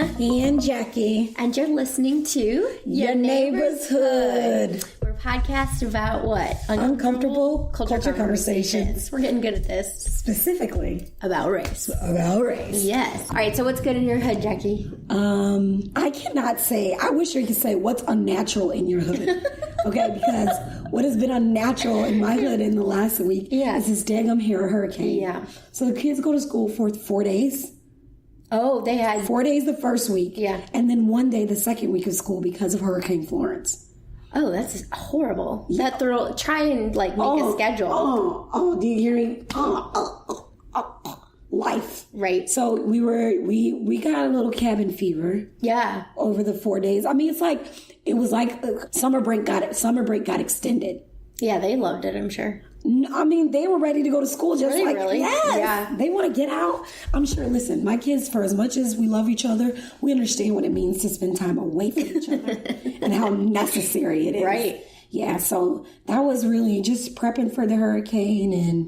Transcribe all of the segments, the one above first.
Virginia. And Jackie. And you're listening to Your Neighbor's Hood. We're a podcast about what? Uncomfortable culture conversations. We're getting good at this. Specifically. About race. About race. Yes. All right, so what's good in your hood, Jackie? I cannot say, I wish I could say what's unnatural in your hood. Okay, because what has been unnatural in my hood in the last week is this daggum hurricane. Yeah. So the kids go to school for 4 days. Oh, they had 4 days the first week. Yeah. And then 1 day the second week of school because of Hurricane Florence. Oh, that's horrible. Yeah. Try and make a schedule. Do you hear me? Life. Right. So we got a little cabin fever. Yeah. Over the 4 days. I mean, it was like summer break got extended. Yeah, they loved it, I'm sure. I mean, they were ready to go to school really? Yes. Yeah. They want to get out. I'm sure, listen, my kids, for as much as we love each other, we understand what it means to spend time away from each other and how necessary it is. Right. Yeah, so that was really just prepping for the hurricane and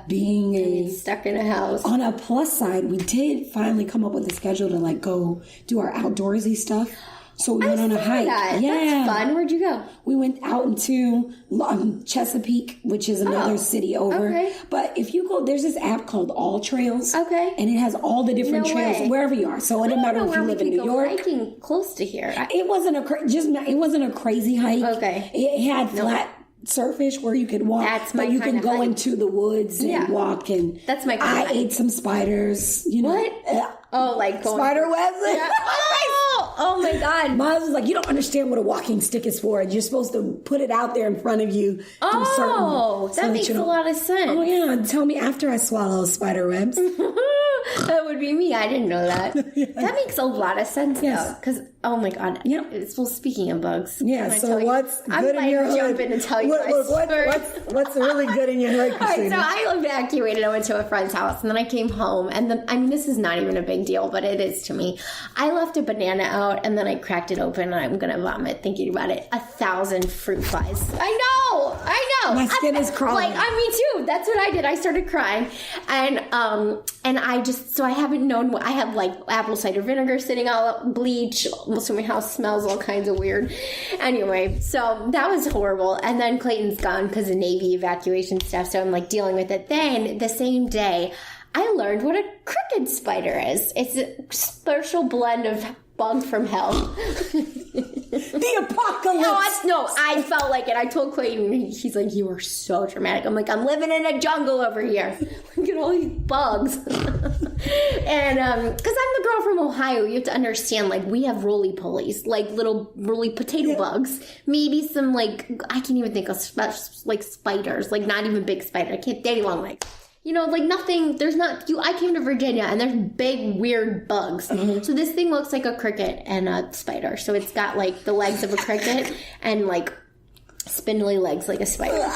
being stuck in a house. On a plus side, we did finally come up with a schedule to go do our outdoorsy stuff. So we went on a hike. That. Yeah. That's fun. Where'd you go? We went out into Chesapeake, which is another city over. Okay. But if you go, there's this app called All Trails. Okay. And it has all the different trails wherever you are. So it doesn't matter if you live in New York. Hiking close to here. It wasn't a crazy hike. Okay. It had flat surface where you could walk. That's my but you kind can of go hike. into the woods and walk. And that's my kind of hike. I ate some spiders. What? Spider webs. Yeah. Oh my God. Miles was like, you don't understand what a walking stick is for. You're supposed to put it out there in front of you. That makes a lot of sense. Oh yeah, tell me after I swallow spider webs. That would be me. I didn't know that. That makes a lot of sense though. Because, oh my God. Yeah. Well, speaking of bugs. Yeah, so what's good in your hood? I'm jump in and tell you what's really good in your hood, Christina? All right, so I evacuated. I went to a friend's house and then I came home. And this is not even a big deal, but it is to me. I left a banana out and then I cracked it open and I'm going to vomit thinking about it. 1,000 fruit flies. I know. My skin is crawling. Me too. That's what I did. I started crying. And I haven't known. I have apple cider vinegar sitting all bleach. Most of my house smells all kinds of weird. Anyway, so that was horrible. And then Clayton's gone because of Navy evacuation stuff. So I'm dealing with it. Then the same day, I learned what a crooked spider is. It's a special blend of bug from hell. The apocalypse. No, I felt like it. I told Clayton, he's like, you are so dramatic. I'm like, I'm living in a jungle over here. Look at all these bugs. And because I'm the girl from Ohio, you have to understand, we have roly-polies, little roly potato bugs. Maybe some, I can't even think of, spiders, not even big spider. I can't, daddy long legs. Nothing, there's not, I came to Virginia and there's big, weird bugs. Mm-hmm. So this thing looks like a cricket and a spider. So it's got the legs of a cricket and spindly legs like a spider. I don't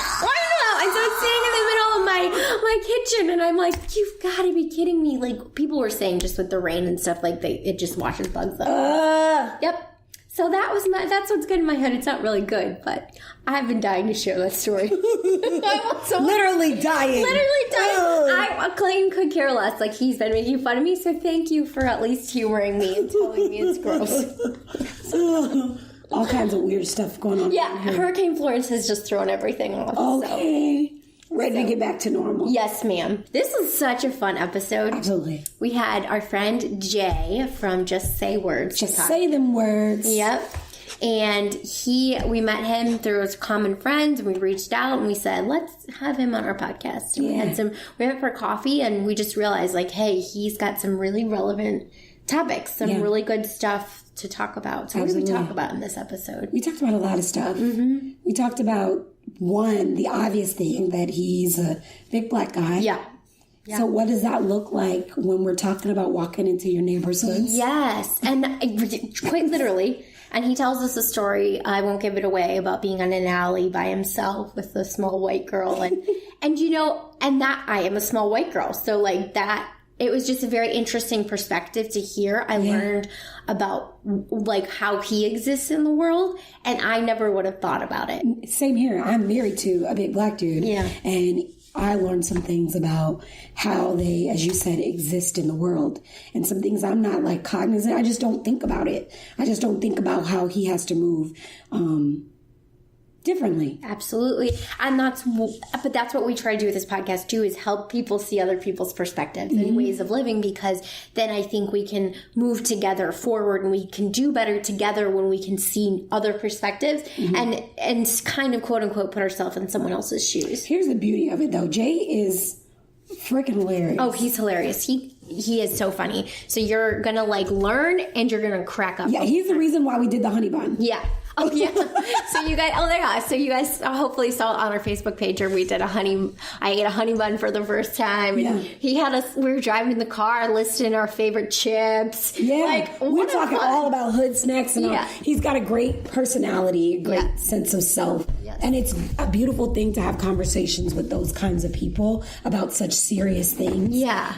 know. And so it's sitting in the middle of my kitchen and I'm like, you've got to be kidding me. People were saying just with the rain and stuff, it just washes bugs up. Yep. So that's what's good in my head. It's not really good, but I've been dying to share that story. Literally dying. Clayton could care less. He's been making fun of me, so thank you for at least humoring me and telling me it's gross. All kinds of weird stuff going on. Yeah, Hurricane Florence has just thrown everything off. Okay. So. Ready to get back to normal. Yes, ma'am. This was such a fun episode. Absolutely. We had our friend Jay from Just Say Words. Just say them words. Yep. And we met him through his common friends, and we reached out and we said, let's have him on our podcast. And we went for coffee and we just realized hey, he's got some really relevant topics, some really good stuff to talk about. So what did we talk about in this episode? We talked about a lot of stuff. Mm-hmm. We talked about the obvious thing that he's a big black guy. Yeah. So what does that look like when we're talking about walking into your neighbor's hoods? Yes. And quite literally. And he tells us a story, I won't give it away, about being in an alley by himself with a small white girl. And that I am a small white girl. So that, it was just a very interesting perspective to hear. I learned about how he exists in the world, and I never would have thought about it. Same here. I'm married to a big black dude. Yeah. And I learned some things about how they, as you said, exist in the world. And some things I'm not like cognizant. I just don't think about it. I just don't think about how he has to move differently. Absolutely. And that's what we try to do with this podcast too, is help people see other people's perspectives and ways of living, because then I think we can move together forward and we can do better together when we can see other perspectives and kind of quote unquote put ourselves in someone else's shoes. Here's the beauty of it though. Jay is freaking hilarious. Oh, he's hilarious. He is so funny. So you're going to like learn and you're going to crack up. Yeah, he's the reason why we did the honey bun. Yeah. Oh, yeah. So you guys hopefully saw on our Facebook page where we did I ate a honey bun for the first time. And he had us, we were driving in the car listing our favorite chips. Yeah. Like, we're talking all about hood snacks and all. He's got a great personality, a great sense of self. Yes. And it's a beautiful thing to have conversations with those kinds of people about such serious things. Yeah.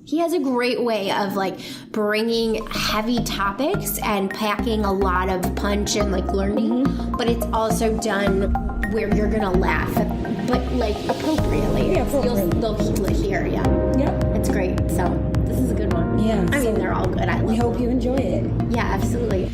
He has a great way of like bringing heavy topics and packing a lot of punch and like learning, but it's also done where you're gonna laugh, but like appropriately. Yeah, appropriately. They'll hear, Yep. It's great. So this is a good one. Yeah. I mean, they're all good. We hope you enjoy it. Yeah, absolutely.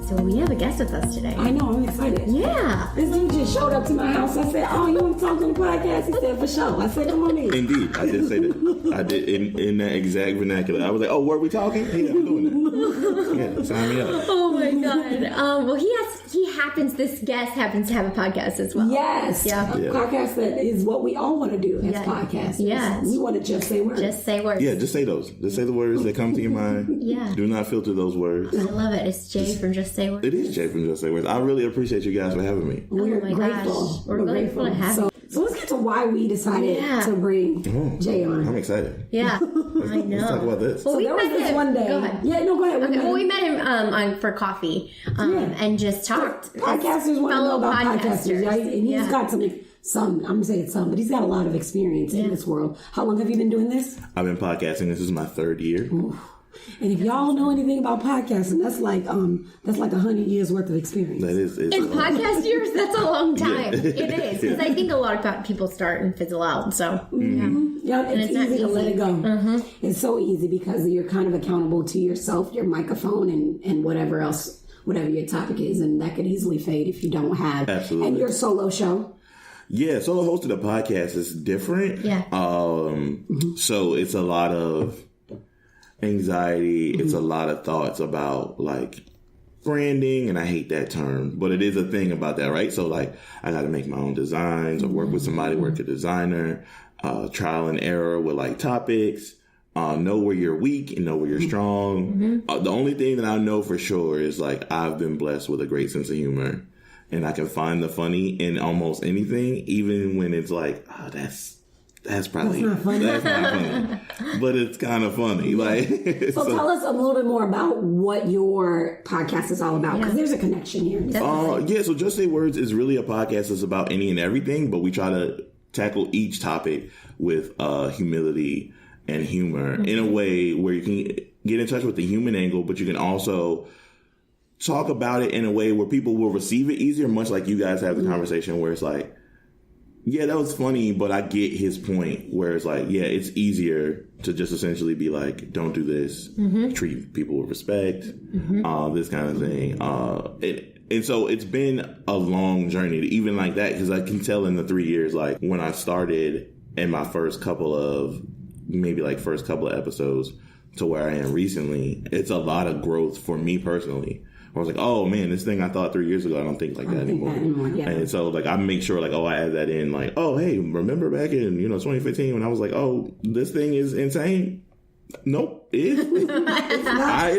So we have a guest with us today. I know, I'm excited. Yeah. This dude just showed up to my house. I said, "Oh, you want to talk on the podcast?" He said, "For sure." I said, "Come on in." Indeed, I did say that. I did in that exact vernacular. I was like, "Oh, were we talking?" Yeah, I'm doing that. Yeah, sign me up. Oh my god. Well, this guest happens to have a podcast as well. Yes. Yeah. A podcast that is what we all want to do as podcasts. Yes. We want to just say words. Just say words. Yeah, just say those. Just say the words that come to your mind. Yeah. Do not filter those words. I love it. It's Jay from Just Say Words. It is Jay from Just Say Words. I really appreciate you guys for having me. We're my grateful. Gosh. We're grateful to have you. So let's get to why we decided to bring Jay on. I'm excited. Yeah, I know. Let's talk about this. Well, there was this one day. Go ahead. Yeah, no, go ahead. Okay, well, we met him on for coffee and just talked. Podcasters want to know about podcasters, right? And he's got some, I'm going to say it's some, but he's got a lot of experience in this world. How long have you been doing this? I've been podcasting. This is my third year. Ooh. And if y'all know anything about podcasting, that's like 100 years worth of experience. That is. In podcast years, that's a long time. Yeah. It is. Because I think a lot of people start and fizzle out. So, yeah, it's easy to let it go. It's so easy because you're kind of accountable to yourself, your microphone, and whatever else, whatever your topic is. And that could easily fade if you don't have. Absolutely. And your solo show. Yeah, solo hosting a podcast is different. Yeah. So it's a lot of anxiety. It's a lot of thoughts about like branding, and I hate that term, but it is a thing about that, right? So like I got to make my own designs or work with somebody, work a designer, trial and error with like topics, know where you're weak and know where you're strong. The only thing that I know for sure is like I've been blessed with a great sense of humor, and I can find the funny in almost anything, even when it's like, oh, that's probably not funny. That's not funny, but it's kind of funny. Like, so tell us a little bit more about what your podcast is all about, because there's a connection here. So Just Say Words is really a podcast that's about any and everything, but we try to tackle each topic with humility and humor in a way where you can get in touch with the human angle, but you can also talk about it in a way where people will receive it easier, much like you guys have the conversation where it's like, yeah, that was funny, but I get his point, where it's like, yeah, it's easier to just essentially be like, don't do this, treat people with respect, this kind of thing. And so it's been a long journey to even like that, because I can tell in the 3 years, like when I started in my first couple of episodes to where I am recently, it's a lot of growth for me personally. I was like, oh man, this thing I thought 3 years ago, I don't think like that anymore. And so like I make sure like, I add that in, like, oh hey, remember back in 2015 when I was like, oh, this thing is insane? Nope, it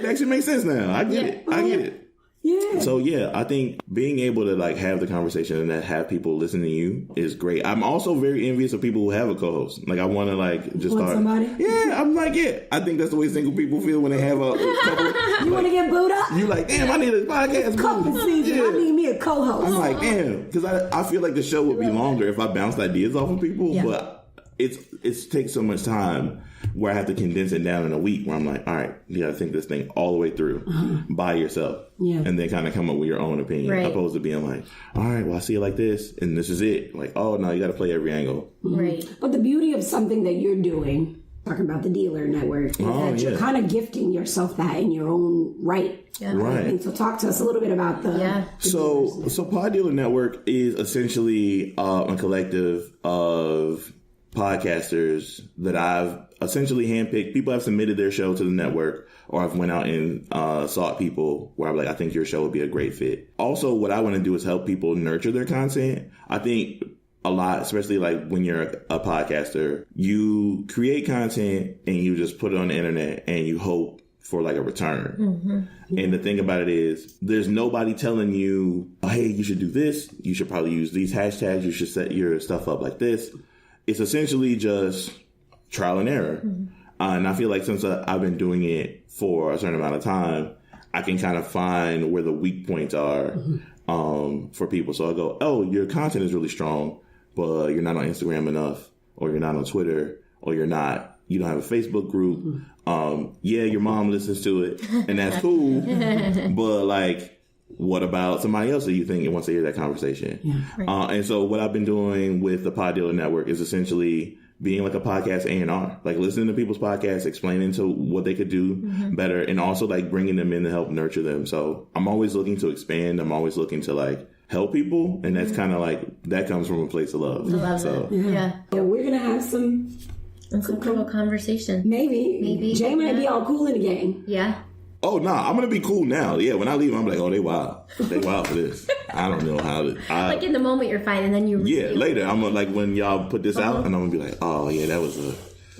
actually makes sense now. I get it. Yeah. So yeah, I think being able to like have the conversation and that have people listen to you is great. I'm also very envious of people who have a co-host. Like I want to like just start. Somebody? Yeah, I'm like, I think that's the way single people feel when they have a couple. You want to get booed up? You like, damn, I need a podcast. Couple seasons. I need me a co-host. I'm like, damn, because I feel like the show would be longer if I bounced ideas off of people, but it takes so much time where I have to condense it down in a week where I'm like, all right, you got to think this thing all the way through by yourself. Yeah. And then kind of come up with your own opinion, opposed to being like, all right, well, I see it like this and this is it. Like, oh, no, you got to play every angle. Right. But the beauty of something that you're doing, talking about the dealer network, is that you're kind of gifting yourself that in your own right. Yeah. Right. And so talk to us a little bit about the So Pod Dealer Network is essentially a collective of podcasters that I've essentially handpicked. People have submitted their show to the network, or I've went out and sought people where I'm like, I think your show would be a great fit. Also, what I want to do is help people nurture their content. I think a lot, especially like when you're a podcaster, you create content and you just put it on the internet and you hope for like a return. Mm-hmm. And the thing about it is there's nobody telling you, oh, hey, you should do this. You should probably use these hashtags. You should set your stuff up like this. It's essentially just trial and error. Mm-hmm. And I feel like since I've been doing it for a certain amount of time, I can kind of find where the weak points are for people. So I go, oh, your content is really strong, but you're not on Instagram enough, or you're not on Twitter, or you don't have a Facebook group. Yeah, your mom listens to it, and that's cool. But like, what about somebody else that you think wants to hear that conversation? Yeah, right. And so what I've been doing with the Pod Dealer Network is essentially being like a podcast A&R, like listening to people's podcasts, explaining to what they could do better, and also like bringing them in to help nurture them. So I'm always looking to expand. I'm always looking to like help people, and that's kind of like, that comes from a place of love. I love it. Yeah, we're gonna have some cool conversation. Maybe Jay might be all cool in the game. Yeah. Oh, nah, I'm going to be cool now. Yeah, when I leave, I'm like, oh, they wild. They wild for this. I don't know how to... like in the moment you're fine, and then you... Yeah, later. I'm going to, like, when y'all put this out, and I'm going to be like, oh, yeah, that was a...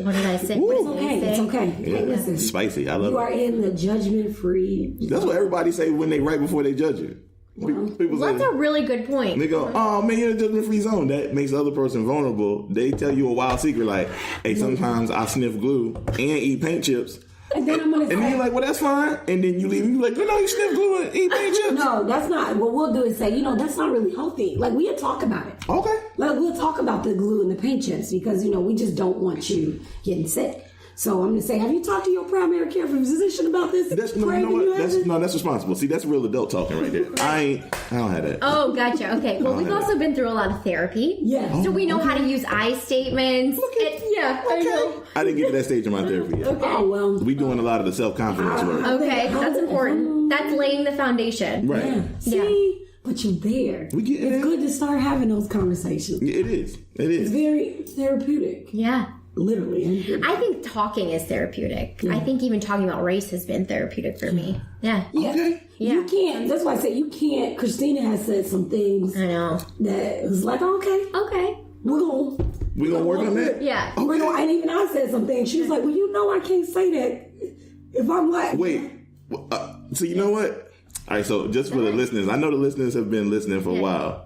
What did I say? It's okay. Yeah. Listen, spicy. I love it. You are in the judgment-free... That's what everybody say when they right before they judge you. People say, that's a really good point. They go, oh, man, you're in a judgment-free zone. That makes the other person vulnerable. They tell you a wild secret like, hey, sometimes I sniff glue and eat paint chips. And then I'm gonna say, and then you're like, well, that's fine. And then you leave and you're like, no, you sniff glue and eat paint chips. No, that's not. What we'll do is say, that's not really healthy. Like, we'll talk about it. Okay. Like, we'll talk about the glue and the paint chips because, we just don't want you getting sick. So I'm going to say, have you talked to your primary care physician about this? That's responsible. See, that's real adult talking right there. I don't have that. Oh, gotcha. Okay. Well, we've also been through a lot of therapy. Yeah. So we know how to use I statements. I know. I didn't get to that stage in my therapy yet. Okay. Oh, well. We doing a lot of the self-confidence work. Okay. That's important. That's laying the foundation. Right. Yeah. See? But you're there. It's good to start having those conversations. It is. It's very therapeutic. Yeah. Literally. I think talking is therapeutic. Yeah. I think even talking about race has been therapeutic for me. Yeah. Okay. Yeah. You can't. That's why I say you can't. Christina has said some things. I know. That was like, okay. We're gonna work on that? Yeah. Okay. And even I said some things. She was like, well, I can't say that if I'm like... Wait. So you know what? All right, so just for the listeners, I know the listeners have been listening for a while.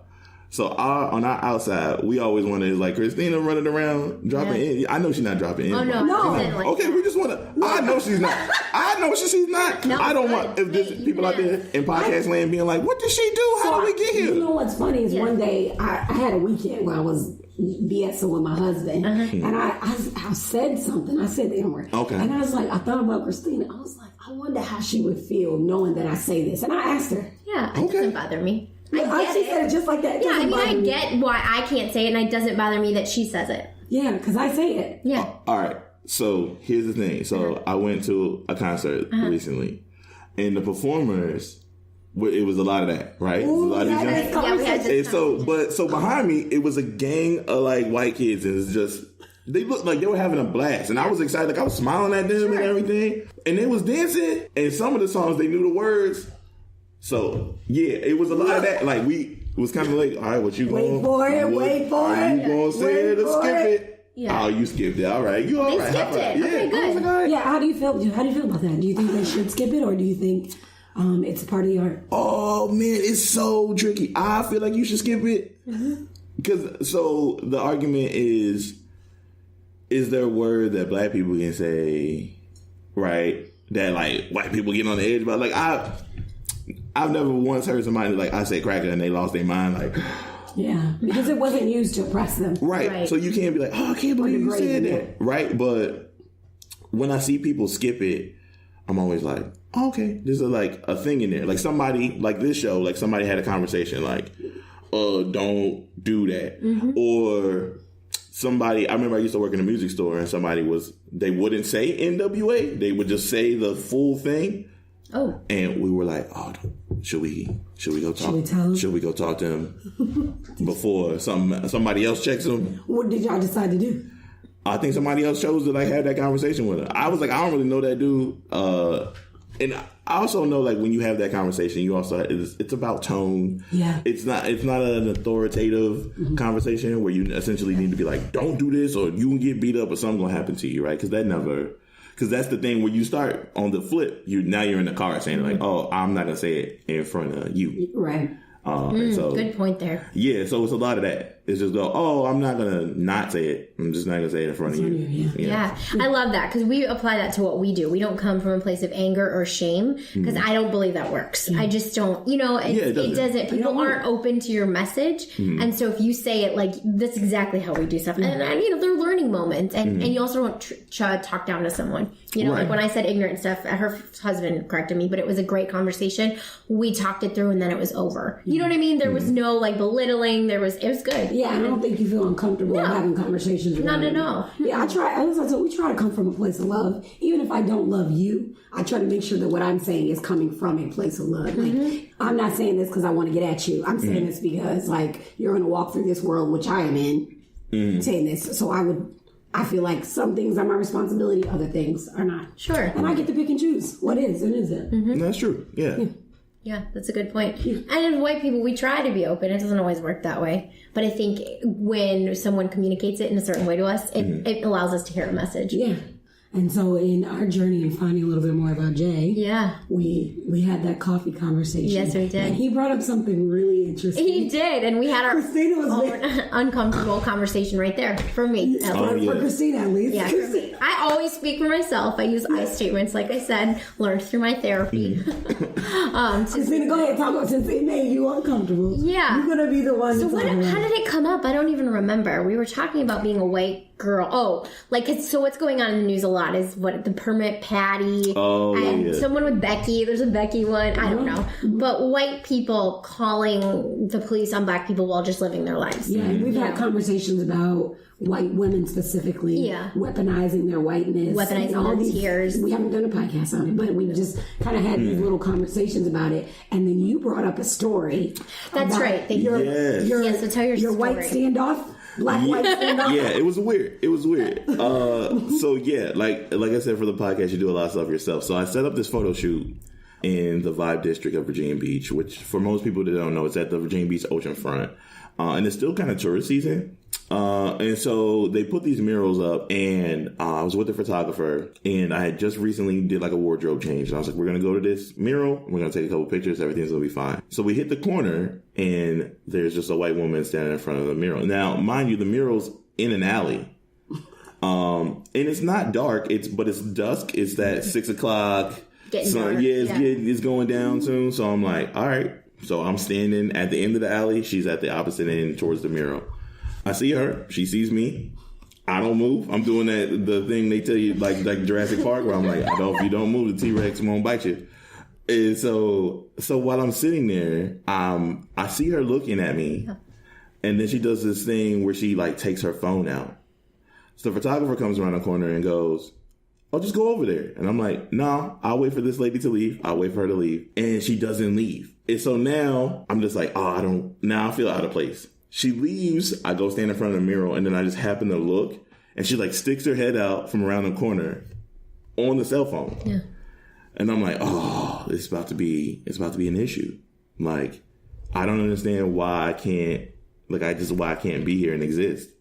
So on our outside, we always want to, like, Christina running around, dropping in. I know she's not dropping in. Oh, no. Okay, we just want to... I know she's not. I know she's not. No, I don't want... If there's people out there in podcast land being like, what did she do? How did we get here? You know what's funny is one day, I had a weekend where I was BSing with my husband. And I said something. I said the N word. Okay. And I was like, I thought about Christina. I was like, I wonder how she would feel knowing that I say this. And I asked her. Yeah, it doesn't bother me. She said it just like that. Yeah, I get why I can't say it, and it doesn't bother me that she says it. Yeah, because I say it. Yeah. All right. So here's the thing. So I went to a concert recently, and the performers, it was a lot of that, right? Ooh, we had this. So behind me, it was a gang of like white kids, and it's just. They looked like they were having a blast, and I was excited. Like I was smiling at them and everything, and they was dancing. And some of the songs they knew the words. So, yeah, it was a lot of that. Like, it was kind of like, all right, what you going to... Wait for it. You going to say it or skip it? Yeah. Oh, you skipped it. All right. You all right. They skipped it. Yeah. Okay, good. Right. Yeah, how do you feel about that? Do you think they should skip it, or do you think it's a part of the art? Oh, man, it's so tricky. I feel like you should skip it. Because, so, the argument is there a word that black people can say, right, that, like, white people get on the edge about? Like, I've never once heard somebody, like, I say cracker and they lost their mind, like, Yeah, because it wasn't used to oppress them. Right. So you can't be like, oh, I can't believe you said that. Right. But when I see people skip it, I'm always like, oh, okay, there's a thing in there. Like somebody, like this show, like somebody had a conversation like, don't do that. Mm-hmm. Or somebody, I remember I used to work in a music store and they wouldn't say NWA. They would just say the full thing. Oh. And we were like, oh, should we go talk? Should we go talk to him before somebody else checks him? What did y'all decide to do? I think somebody else chose to have that conversation with her. I was like, I don't really know that dude. And I also know when you have that conversation, you also it's about tone. Yeah. It's not an authoritative conversation where you essentially need to be like, don't do this or you can get beat up or something's gonna happen to you, right? Because that's the thing where you start on the flip. You're in the car saying like, oh, I'm not gonna say it in front of you, right? So good point there. Yeah, so it's a lot of that. It's just I'm not gonna not say it. I'm just not gonna say it in front of you. Yeah. I love that because we apply that to what we do. We don't come from a place of anger or shame because I don't believe that works. I just don't. It doesn't. People aren't open to your message, and so if you say it that's exactly how we do stuff. And they're learning moments, and you also don't talk down to someone. Like when I said ignorant stuff, her husband corrected me, but it was a great conversation. We talked it through, and then it was over. You know what I mean? There was no belittling. It was good. Yeah, I don't think you feel uncomfortable having conversations with Not at all. Yeah, we try to come from a place of love. Even if I don't love you, I try to make sure that what I'm saying is coming from a place of love. I'm not saying this because I want to get at you. I'm saying this because you're going to walk through this world, which I am in, saying this. So I feel like some things are my responsibility, other things are not. Sure. And I get to pick and choose what is and isn't. Mm-hmm. That's true. Yeah. Yeah, that's a good point. And as white people, we try to be open. It doesn't always work that way. But I think when someone communicates it in a certain way to us, it allows us to hear a message. Yeah. And so in our journey in finding a little bit more about Jay, we had that coffee conversation. Yes, we did. And he brought up something really interesting. He did. And we had our uncomfortable conversation right there for me. For Christina, at least. Yeah, I always speak for myself. I use I statements, like I said, learned through my therapy. Christina, go ahead, talk about since it made you uncomfortable. Yeah. You're going to be the one to talk about. How did it come up? I don't even remember. We were talking about being a white girl. Oh, so what's going on in the news a lot is the permit Patty. Oh, and someone with Becky. There's a Becky one. I don't know. But white people calling the police on black people while just living their lives. Yeah, we've had conversations about white women specifically weaponizing their whiteness. Weaponizing all these tears. We haven't done a podcast on it, but we just kind of had these little conversations about it. And then you brought up a story. That's right. So tell your story. White standoff. Black, white, standoff. Yeah, it was weird. So like I said, for the podcast, you do a lot of stuff yourself. So I set up this photo shoot in the Vibe District of Virginia Beach, which for most people that don't know, it's at the Virginia Beach oceanfront. And it's still kind of tourist season. And so they put these murals up, and I was with the photographer, and I had just recently did a wardrobe change. And I was like, we're going to go to this mural. We're going to take a couple pictures. Everything's going to be fine. So we hit the corner, and there's just a white woman standing in front of the mural. Now, mind you, the mural's in an alley. And it's not dark, but it's dusk. It's that 6 o'clock. It's going down soon. So I'm like, all right. So I'm standing at the end of the alley. She's at the opposite end towards the mural. I see her. She sees me. I don't move. I'm doing the thing they tell you, like Jurassic Park, where I'm like, if you don't move, the T-Rex won't bite you. And so while I'm sitting there, I see her looking at me, and then she does this thing where she takes her phone out. So the photographer comes around the corner and goes, "Oh, just go over there." And I'm like, "No, I'll wait for this lady to leave. I'll wait for her to leave." And she doesn't leave. And so now I'm just like, now I feel out of place. She leaves. I go stand in front of the mural, and then I just happen to look, and she sticks her head out from around the corner on the cell phone. Yeah. And I'm like, it's about to be an issue. I don't understand why I can't, why I can't be here and exist.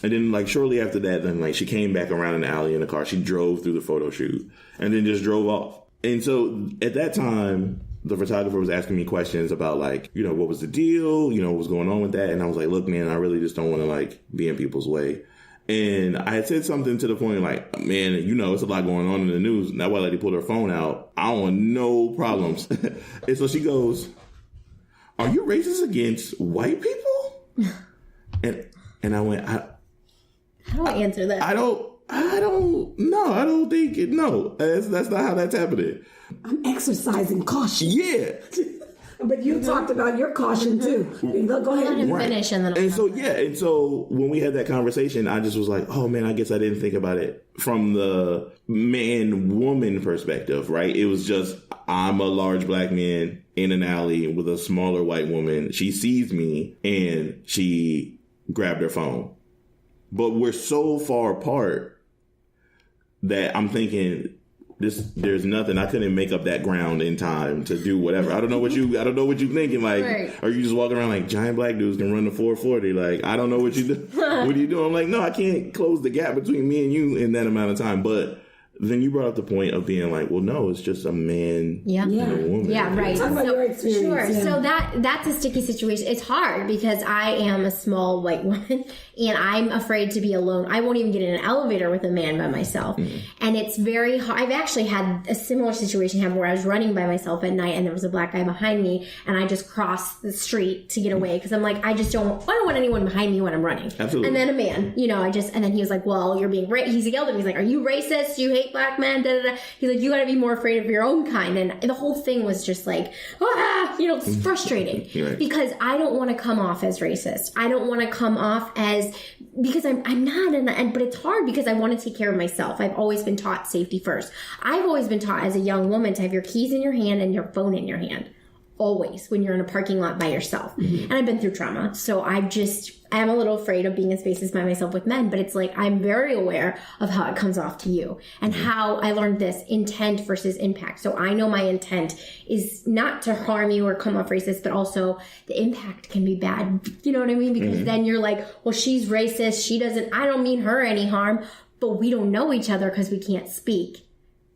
And then shortly after that, then she came back around in the alley in the car. She drove through the photo shoot and then just drove off. And so at that time, the photographer was asking me questions about what was the deal? What was going on with that? And I was like, look, man, I really just don't want to be in people's way. And I had said something to the point man, it's a lot going on in the news. That white lady pulled her phone out. I don't want no problems. And so she goes, "Are you racist against white people?" And I went, How do I answer that? I don't know. I don't think it, no. That's not how that's happening. I'm exercising caution. Yeah. But you talked about your caution too. Go ahead and finish, and then and so when we had that conversation, I just was like, oh man, I guess I didn't think about it from the man-woman perspective, right? It was just, I'm a large black man in an alley with a smaller white woman. She sees me and she grabbed her phone. But we're so far apart that I'm thinking, there's nothing. I couldn't make up that ground in time to do whatever. I don't know what you thinking. Like, right. Are you just walking around like giant black dudes can run the 440? Like, I don't know what you do. What are you doing? I'm like, no, I can't close the gap between me and you in that amount of time. But then you brought up the point of being like, well, no, it's just a man and a woman. Yeah, right. Talk about your experience. Sure. So that's a sticky situation. It's hard because I am a small white woman and I'm afraid to be alone. I won't even get in an elevator with a man by myself. Mm-hmm. And it's very hard. I've actually had a similar situation happen where I was running by myself at night and there was a black guy behind me and I just crossed the street to get away because I'm like, I don't want anyone behind me when I'm running. Absolutely. And then a man, and then he was like, well, you're being he yelled at me. He's like, are you racist? You hate black men? Da, da, da. He's like, you got to be more afraid of your own kind. And the whole thing was just like, it's frustrating right. Because I don't want to come off as racist. I don't want to come off as, because I'm not, but it's hard because I want to take care of myself. I've always been taught safety first. I've always been taught as a young woman to have your keys in your hand and your phone in your hand. Always when you're in a parking lot by yourself. Mm-hmm. And I've been through trauma. So I'm a little afraid of being in spaces by myself with men, but it's like, I'm very aware of how it comes off to you and how I learned this intent versus impact. So I know my intent is not to harm you or come off racist, but also the impact can be bad. You know what I mean? Because then you're like, well, she's racist. I don't mean her any harm, but we don't know each other because we can't speak.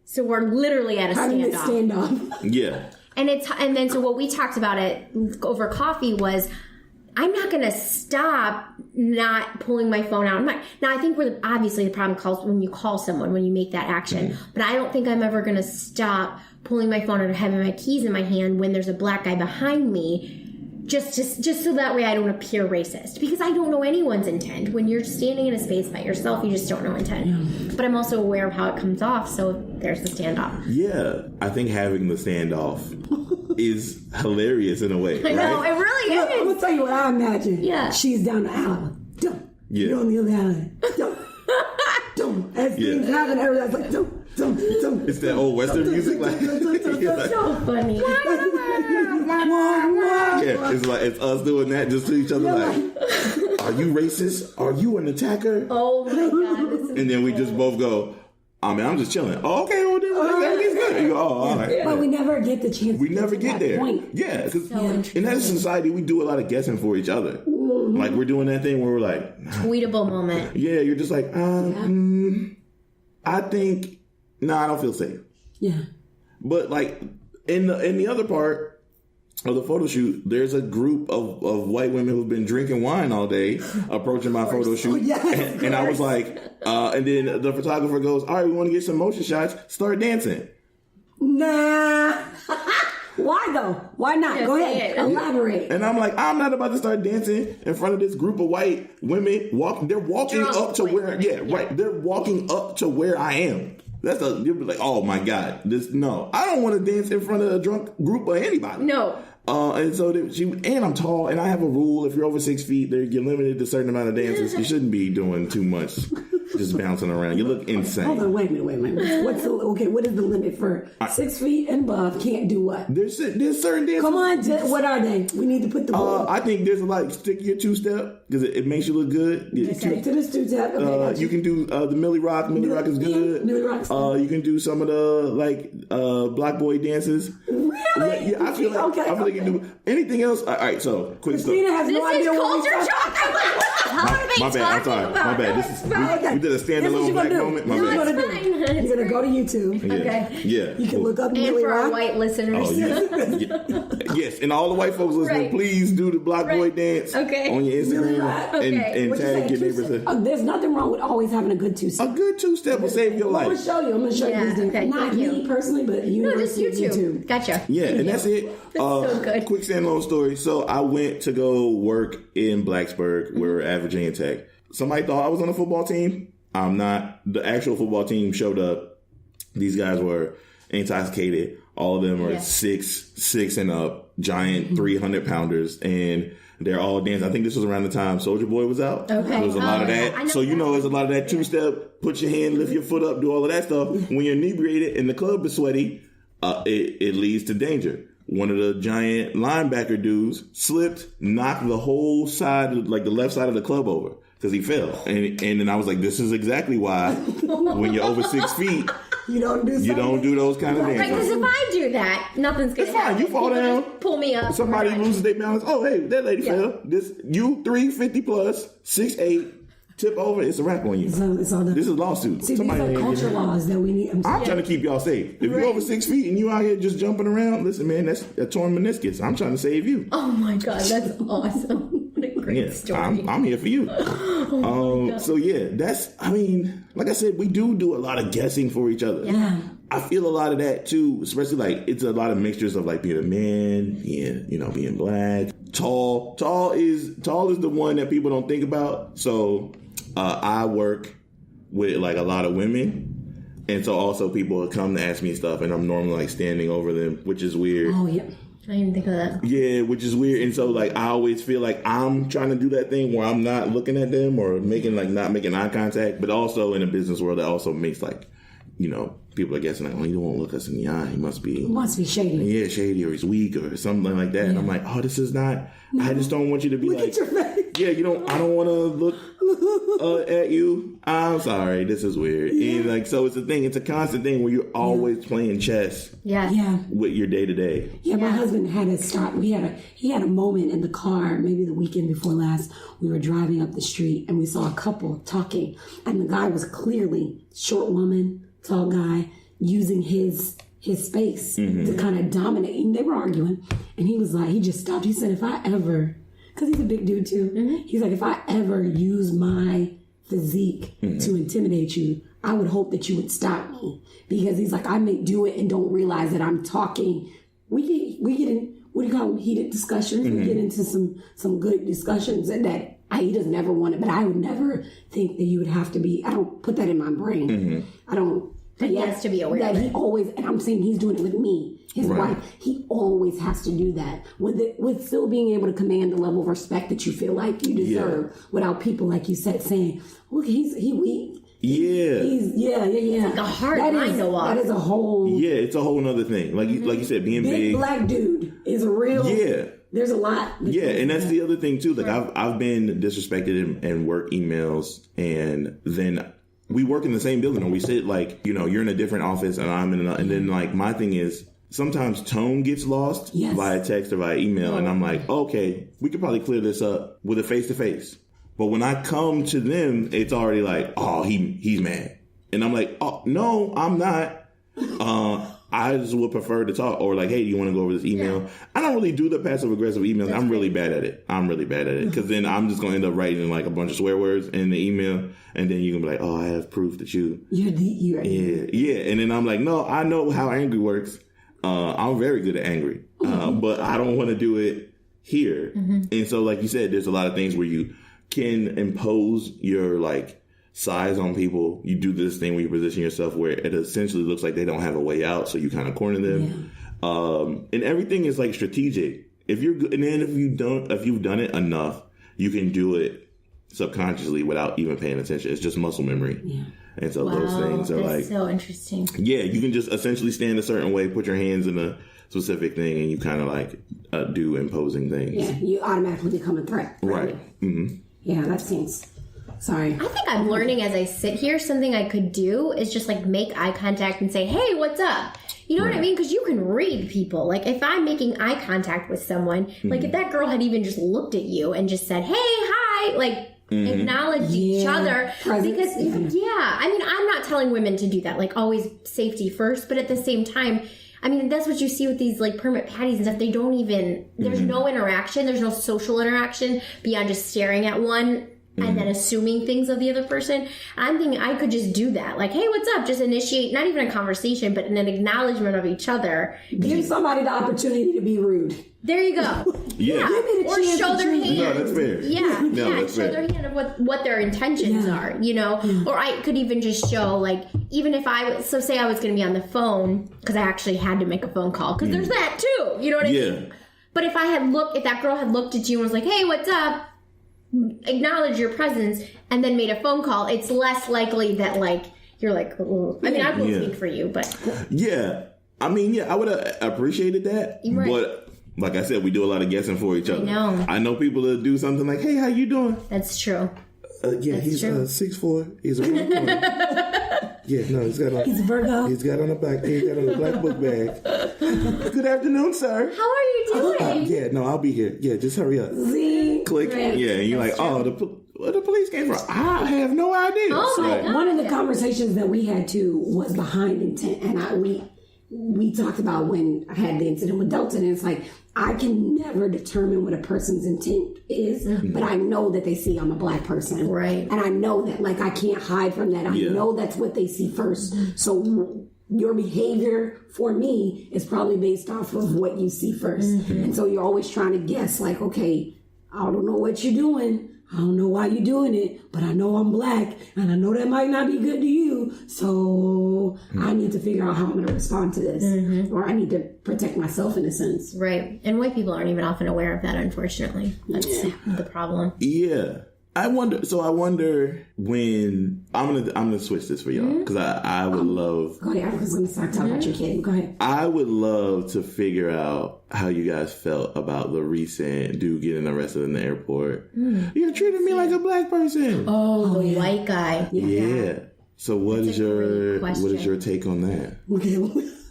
So we're literally at a standoff. Yeah. And then so what we talked about it over coffee was, I'm not going to stop not pulling my phone out. Now I think obviously the problem comes when you call someone, when you make that action, but I don't think I'm ever going to stop pulling my phone out or having my keys in my hand when there's a black guy behind me. Just so that way I don't appear racist. Because I don't know anyone's intent. When you're standing in a space by yourself, you just don't know intent. Yeah. But I'm also aware of how it comes off, so there's the standoff. Yeah, I think having the standoff is hilarious in a way. I know, it really is. I'm going to tell you what I imagine. Yeah. She's down the aisle. Don't. Yeah. You're on the other aisle. Don't. As things happen, everybody's like, don't. It's that old Western music. Like, so funny. Yeah, it's us doing that just to each other. Like, are you racist? Are you an attacker? Oh my God. And then we just both go, oh man, I'm just chilling. Oh, okay, well then everything's good. You go, oh, all right. But we never get the chance. We never get there. Point. Yeah, because in that society, we do a lot of guessing for each other. Mm-hmm. Like we're doing that thing where we're like, tweetable moment. Yeah, you're just like, I think. No, I don't feel safe. Yeah. But like in the other part of the photo shoot, there's a group of white women who've been drinking wine all day approaching my photo shoot. Oh, yes, and I was like, and then the photographer goes, all right, we want to get some motion shots. Start dancing. Nah. Why though? Why not? Go ahead. Elaborate. And I'm like, I'm not about to start dancing in front of this group of white women. They're walking up to where, right. They're walking up to where I am. You'll be like, oh my God, no. I don't want to dance in front of a drunk group of anybody. No. And so and I'm tall, and I have a rule: if you're over 6 feet, you're limited to a certain amount of dances. You shouldn't be doing too much, just bouncing around. You look insane. Hold on, wait a minute. What is the limit for 6 feet and above? Can't do what? There's certain dances. Come on, what are they? We need to put the ball. I think there's stick your 2-step because it makes you look good. Stick to this 2-step. Okay, you can do the Millie Rock. Millie Rock is good. Millie Rock's you can do some of the Black Boy dances. Really? Yeah, I feel like you can do anything else. All right, so quick stuff. Christina has no idea what culture shock. I'm like, what the hell are they my bad. I'm sorry. about? My bad. We did a standalone black moment. My bad. You're gonna go to YouTube. Yeah. Okay. Yeah. You can look up and Millie for Rock. our white listeners. Oh, yes. Yes, and all the white folks listening, Right. please do the Black Boy dance on your Instagram and tag your neighbors. There's nothing wrong with always having a good 2-step. A good 2-step will save your life. I'm gonna show you. Yeah, this. okay, Not thank me you. personally, but No, just University of YouTube. Gotcha. Yeah, and that's it. So good. Quick standalone story. So I went to go work in Blacksburg. We're at Virginia Tech. Somebody thought I was on a football team. I'm not. The actual football team showed up. These guys were intoxicated. All of them are 6 and up, giant 300-pounders, and they're all dancing. I think this was around the time Soulja Boy was out. Okay. There was a lot of that. So there's a lot of that two-step, put your hand, lift your foot up, do all of that stuff. When you're inebriated and the club is sweaty, it leads to danger. One of the giant linebacker dudes slipped, knocked the whole side, like the left side of the club over because he fell. And then I was like, this is exactly why when you're over 6 feet, you don't do those kind of things. Right, because if I do that, nothing's going to happen. It's fine. You fall down. Pull me up. Somebody loses their balance. Oh, hey, that lady fell. You 350 plus, 6'8", tip over. It's a wrap on you. It's all done. This is lawsuit. See, these are culture laws that we need. I'm trying to keep y'all safe. If you're over 6 feet and you out here just jumping around, listen, man, that's a torn meniscus. I'm trying to save you. Oh my God, that's awesome. What a great story. I'm here for you. So that's, like I said, we do a lot of guessing for each other. Yeah. I feel a lot of that too, especially like it's a lot of mixtures of like being a man, being black. Tall is the one that people don't think about. So I work with like a lot of women, and so also people will come to ask me stuff, and I'm normally like standing over them, which is weird. Oh yeah. I didn't even think of that. Yeah, which is weird. And so, like, I always feel like I'm trying to do that thing where I'm not looking at them or not making eye contact. But also in a business world, that also makes, like, people are guessing, like, oh, he don't want to look us in the eye. He must be shady. Yeah, shady, or he's weak or something like that. Yeah. And I'm like, oh, this is not. No. I just don't want you to be look like, at your face. Yeah, I don't want to look at you. I'm sorry, this is weird. Yeah. And like, so it's a thing. It's a constant thing where you're always playing chess. Yeah. With your day to day. Yeah, my husband had to stop. He had a moment in the car, maybe the weekend before last. We were driving up the street and we saw a couple talking, and the guy was clearly short woman, tall guy, using his space to kind of dominate. And they were arguing, and he was like, he just stopped. He said, if I ever, because he's a big dude too, he's like, if I ever use my physique to intimidate you, I would hope that you would stop me, because he's like, I may do it and don't realize that I'm talking. We get in, what do you call them, heated discussions. We get into some good discussions, and that he doesn't ever want it, but I would never think that you would have to be. I don't put that in my brain. I don't. But he has to be aware that of it. He always, and I'm saying he's doing it with me, his wife. He always has to do that with still being able to command the level of respect that you feel like you deserve, without people, like you said, saying, "Look, he weak." Yeah. It's like a hard line to walk. That is a whole. Yeah, it's a whole nother thing. Like you said, being big black dude is a real. Yeah. There's a lot. Yeah, and that's the other thing too. Like I've been disrespected in work emails, and then we work in the same building, or we sit like, you're in a different office and I'm in another. And then like my thing is sometimes tone gets lost via text or via email. And I'm like, okay, we could probably clear this up with a face to face. But when I come to them, it's already like, oh, he's mad. And I'm like, oh, no, I'm not. I just would prefer to talk, or like, hey, do you want to go over this email? Yeah. I don't really do the passive aggressive emails. I'm really bad at it. Because then I'm just going to end up writing like a bunch of swear words in the email, and then you can be like, oh, I have proof that you're And then I'm like, no, I know how angry works. I'm very good at angry, but I don't want to do it here. And so, like you said, there's a lot of things where you can impose your like size on people. You do this thing where you position yourself where it essentially looks like they don't have a way out, so you kind of corner them. And everything is like strategic. If you're good, and then if you've done it enough, you can do it subconsciously without even paying attention. It's just muscle memory. Yeah. And so those things are like so interesting. Yeah, you can just essentially stand a certain way, put your hands in a specific thing, and you kind of like do imposing things. Yeah, you automatically become a threat. Right. Yeah, that seems. Sorry. I think I'm learning as I sit here. Something I could do is just like make eye contact and say, hey, what's up? You know what I mean? Because you can read people. Like if I'm making eye contact with someone, like if that girl had even just looked at you and just said, hey, hi, like acknowledge each other. Because, I mean, I'm not telling women to do that. Like always safety first. But at the same time, I mean, that's what you see with these like permit patties and stuff. They don't even, there's no interaction. There's no social interaction beyond just staring at one and then assuming things of the other person. And I'm thinking I could just do that. Like, hey, what's up? Just initiate, not even a conversation, but an acknowledgement of each other. Give somebody the opportunity to be rude. There you go. Yeah. Or show their hand. No, that's fair. That's show their hand of what their intentions are, you know? Or I could even just show, like, even if say I was going to be on the phone, because I actually had to make a phone call, because there's that too, you know what I mean? But if that girl had looked at you and was like, hey, what's up? Acknowledge your presence, and then made a phone call, it's less likely that, like, you're like, oh. I mean, I won't speak for you, but. Yeah. I mean, I would have appreciated that. Right. But like I said, we do a lot of guessing for each other. I know people that do something like, hey, how you doing? That's true. He's 6'4". He's a unicorn. He's a Virgo. He's got on a black book bag. Good afternoon, sir. How are you doing? I'll be here. Yeah, just hurry up. Z. Click. Right. Yeah, and you're like, where the police came from? I have no idea. Oh my God. One of the conversations that we had too was behind intent, and we talked about when I had the incident with Delton, and it's like, I can never determine what a person's intent is, but I know that they see I'm a black person. Right. And I know that, like, I can't hide from that. I know that's what they see first. So your behavior for me is probably based off of what you see first. And so you're always trying to guess, like, okay, I don't know what you're doing. I don't know why you're doing it, but I know I'm black, and I know that might not be good to you, so I need to figure out how I'm going to respond to this, or I need to protect myself in a sense. Right. And white people aren't even often aware of that, unfortunately. That's the problem. Yeah. I wonder when I'm gonna switch this for y'all, because I would love. Go ahead. I was gonna start talking about your kid. Go ahead. I would love to figure out how you guys felt about the recent dude getting arrested in the airport. You treated me like a black person. Oh, the white guy. Yeah. So what is your take on that?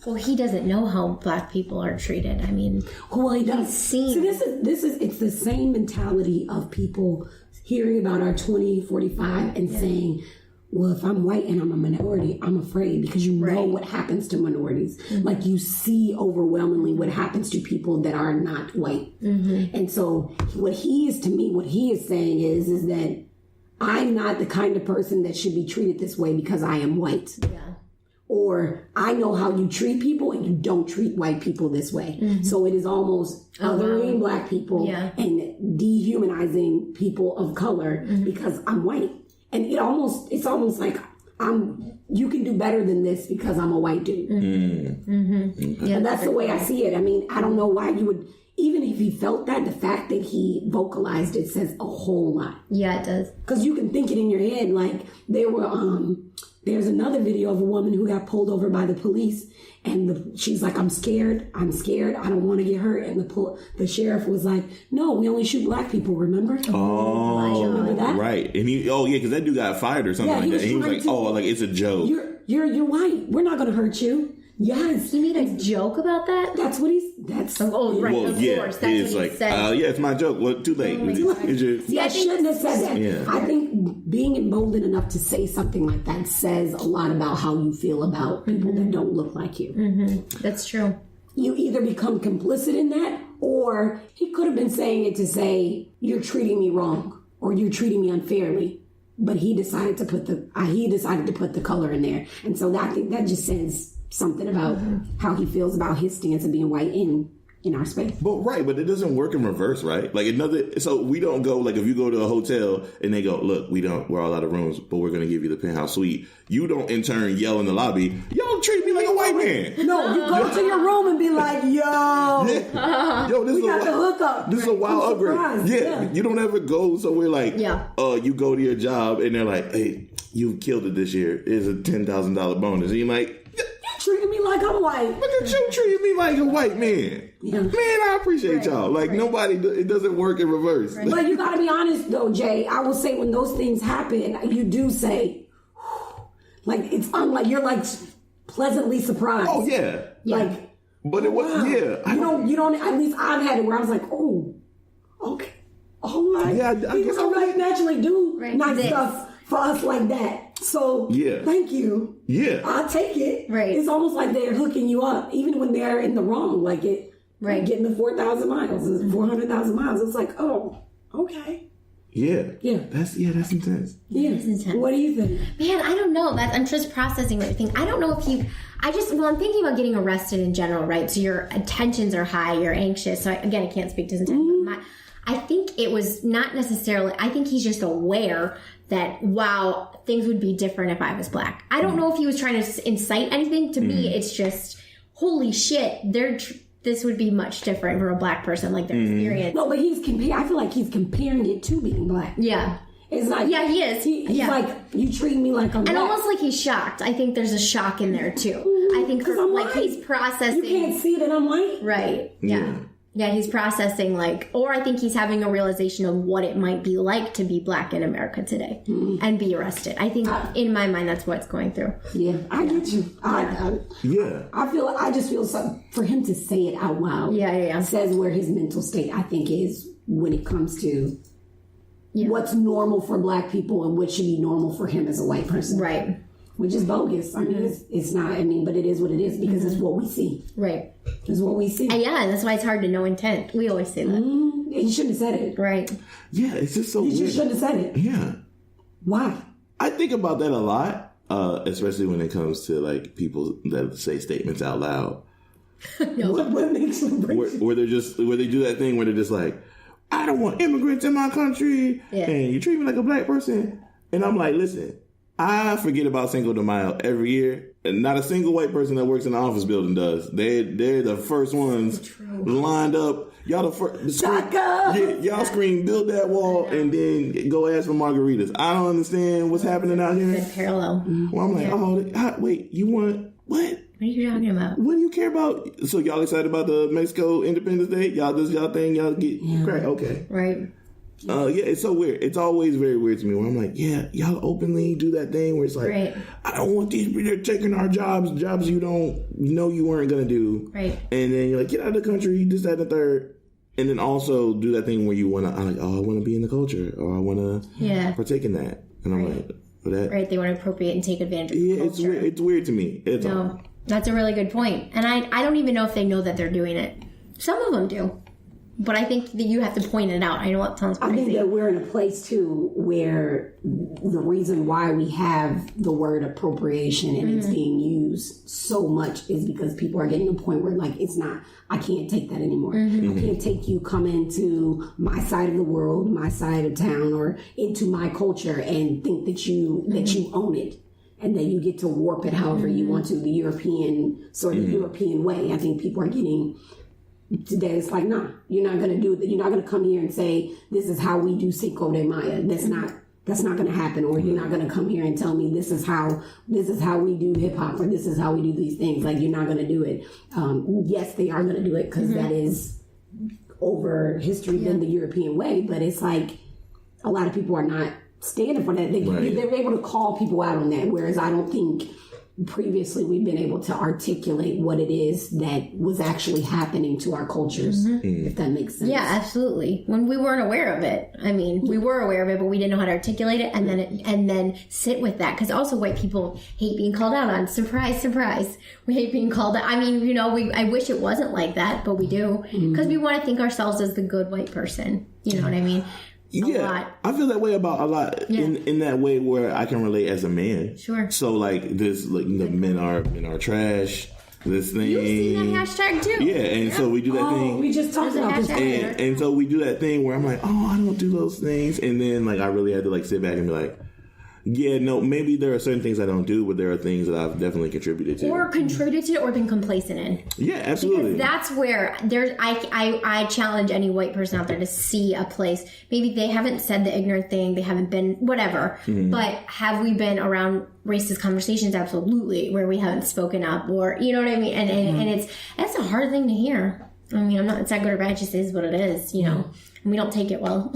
Well, he doesn't know how black people are treated. I mean, well, he does. See, this is it's the same mentality of people hearing about our 2045 and saying, well, if I'm white and I'm a minority, I'm afraid, because you know what happens to minorities. Like, you see overwhelmingly what happens to people that are not white. And so what he is saying is that I'm not the kind of person that should be treated this way because I am white. Yeah. Or I know how you treat people and you don't treat white people this way. So it is almost othering black people and dehumanizing people of color because I'm white. And it's almost like you can do better than this because I'm a white dude. And that's the way I see it. I mean, I don't know why you would, even if he felt that, the fact that he vocalized it says a whole lot. Yeah, it does. Because you can think it in your head. Like, there's another video of a woman who got pulled over by the police, and she's like, I'm scared, I don't want to get hurt. And the sheriff was like, no, we only shoot black people, remember? Oh, remember that? Right. And because that dude got fired or something like that. And he was like, it's a joke. You're white. We're not going to hurt you. Yes. He made a joke about that? That's what that's... Oh, right, of course. That's what he said. It's my joke. Well, too late. I shouldn't have said that. Yeah. I think being emboldened enough to say something like that says a lot about how you feel about people that don't look like you. That's true. You either become complicit in that, or he could have been saying it to say, you're treating me wrong, or you're treating me unfairly. But he decided to put the color in there. And so I think that just says something about how he feels about his stance of being white in our space. But it doesn't work in reverse, right? Like, so we don't go, like, if you go to a hotel and they go, look, we're all out of rooms, but we're going to give you the penthouse suite. You don't in turn yell in the lobby, y'all treat me like a white man. No, you go to your room and be like, yo, this is the hookup. This is a wild upgrade. Yeah. You don't ever go somewhere like, you go to your job and they're like, hey, you killed it this year. Here's a $10,000 bonus. And you're like, treating me like I'm white. Look at you treating me like a white man. Yeah. Man, I appreciate y'all. Like, it doesn't work in reverse. Right. But you gotta be honest though, Jay. I will say when those things happen, you do say, like, it's unlike, you're like pleasantly surprised. Oh, yeah. Like, but it was, You don't, at least I've had it where I was like, oh, okay. Oh my. Yeah, I guess I really naturally do nice stuff for us like that. So, thank you. Yeah. I'll take it. Right. It's almost like they're hooking you up, even when they're in the wrong. Like getting the 4,000 miles, 400,000 miles. It's like, oh, okay. Yeah. That's intense. Yeah. It's intense. What do you think? Man, I don't know. I'm just processing everything. I don't know if I'm thinking about getting arrested in general, right? So your tensions are high, you're anxious. So I can't speak to intent. But I think it was not necessarily, I think he's just aware that, wow, things would be different if I was black. I don't know if he was trying to incite anything. To me, it's just, holy shit, this would be much different for a black person, like their experience. No, but I feel like he's comparing it to being black. Yeah. It's like, yeah, he is. He's like, you treat me like I'm black. And almost like he's shocked. I think there's a shock in there too. I think I'm like white. he's processing. You can't see that I'm white. Right. Yeah. Yeah, he's processing or I think he's having a realization of what it might be like to be black in America today and be arrested. I think in my mind, that's what's going through. Yeah, I get you. I just feel something for him to say it out loud. Yeah. Says where his mental state, I think, is when it comes to what's normal for black people and what should be normal for him as a white person. Right. Which is bogus. I mean, it's not, but it is what it is because it's what we see. Right. It's what we see. Yeah, and that's why it's hard to know intent. We always say that. He shouldn't have said it. Right. Yeah, it's just so weird. He just shouldn't have said it. Yeah. Why? I think about that a lot, especially when it comes to like people that say statements out loud. What makes them where they do that thing where they're just like, I don't want immigrants in my country, and you treat me like a black person. And I'm like, listen, I forget about Cinco de Mayo every year, and not a single white person that works in the office building does. They're the first ones lined up. Y'all the first. Y'all scream, build that wall, and then go ask for margaritas. I don't understand what's happening out here. Good parallel. Well, I'm like, wait, you want what? What are you talking about? What do you care about? So y'all excited about the Mexico Independence Day? Y'all this y'all thing? Y'all get crack? Okay. Right. It's so weird. It's always very weird to me where I'm like, y'all openly do that thing where it's like, I don't want these people, they're taking our jobs you know you weren't going to do. Right. And then you're like, get out of the country, this, that, and the third. And then also do that thing where you want to, I want to be in the culture or I want to partake in that. And I'm like, for that. Right, they want to appropriate and take advantage of the culture. It's weird to me. That's a really good point. And I don't even know if they know that they're doing it. Some of them do. But I think that you have to point it out. I know it sounds crazy. I think that we're in a place, too, where the reason why we have the word appropriation and it's being used so much is because people are getting to a point where, like, it's not, I can't take that anymore. I can't take you coming to my side of the world, my side of town, or into my culture and think that you own it. And then you get to warp it however you want to, the European, European way. I think people are getting... Today it's like, nah, you're not going to do it. You're not going to come here and say, this is how we do Cinco de Mayo. That's not going to happen. Or you're not going to come here and tell me this is how we do hip hop or this is how we do these things. Like, you're not going to do it. Yes, they are going to do it because that is over history than the European way. But it's like a lot of people are not standing for that. They're able to call people out on that. Whereas I don't think previously we've been able to articulate what it is that was actually happening to our cultures, if that makes sense. Yeah, absolutely. When we weren't aware of it. I mean, we were aware of it, but we didn't know how to articulate it and then sit with that. Because also white people hate being called out on. Surprise, surprise. We hate being called out. I mean, I wish it wasn't like that, but we do. Because we want to think ourselves as the good white person. You know what I mean? I feel that way about a lot in that way where I can relate as a man. Sure. So like this, like the men are trash. This thing. You've seen that hashtag too. Yeah, and so we do that thing. We just talked about this. And so we do that thing where I'm like, I don't do those things, and then like I really had to like sit back and be like, yeah, no, maybe there are certain things I don't do, but there are things that I've definitely contributed to. Or contributed to or been complacent in. Yeah, absolutely. Because that's where I challenge any white person out there to see a place. Maybe they haven't said the ignorant thing, they haven't been whatever, but have we been around racist conversations? Absolutely, where we haven't spoken up, or you know what I mean? And it's a hard thing to hear. I mean, it's not good or bad, it just is what it is, and we don't take it well.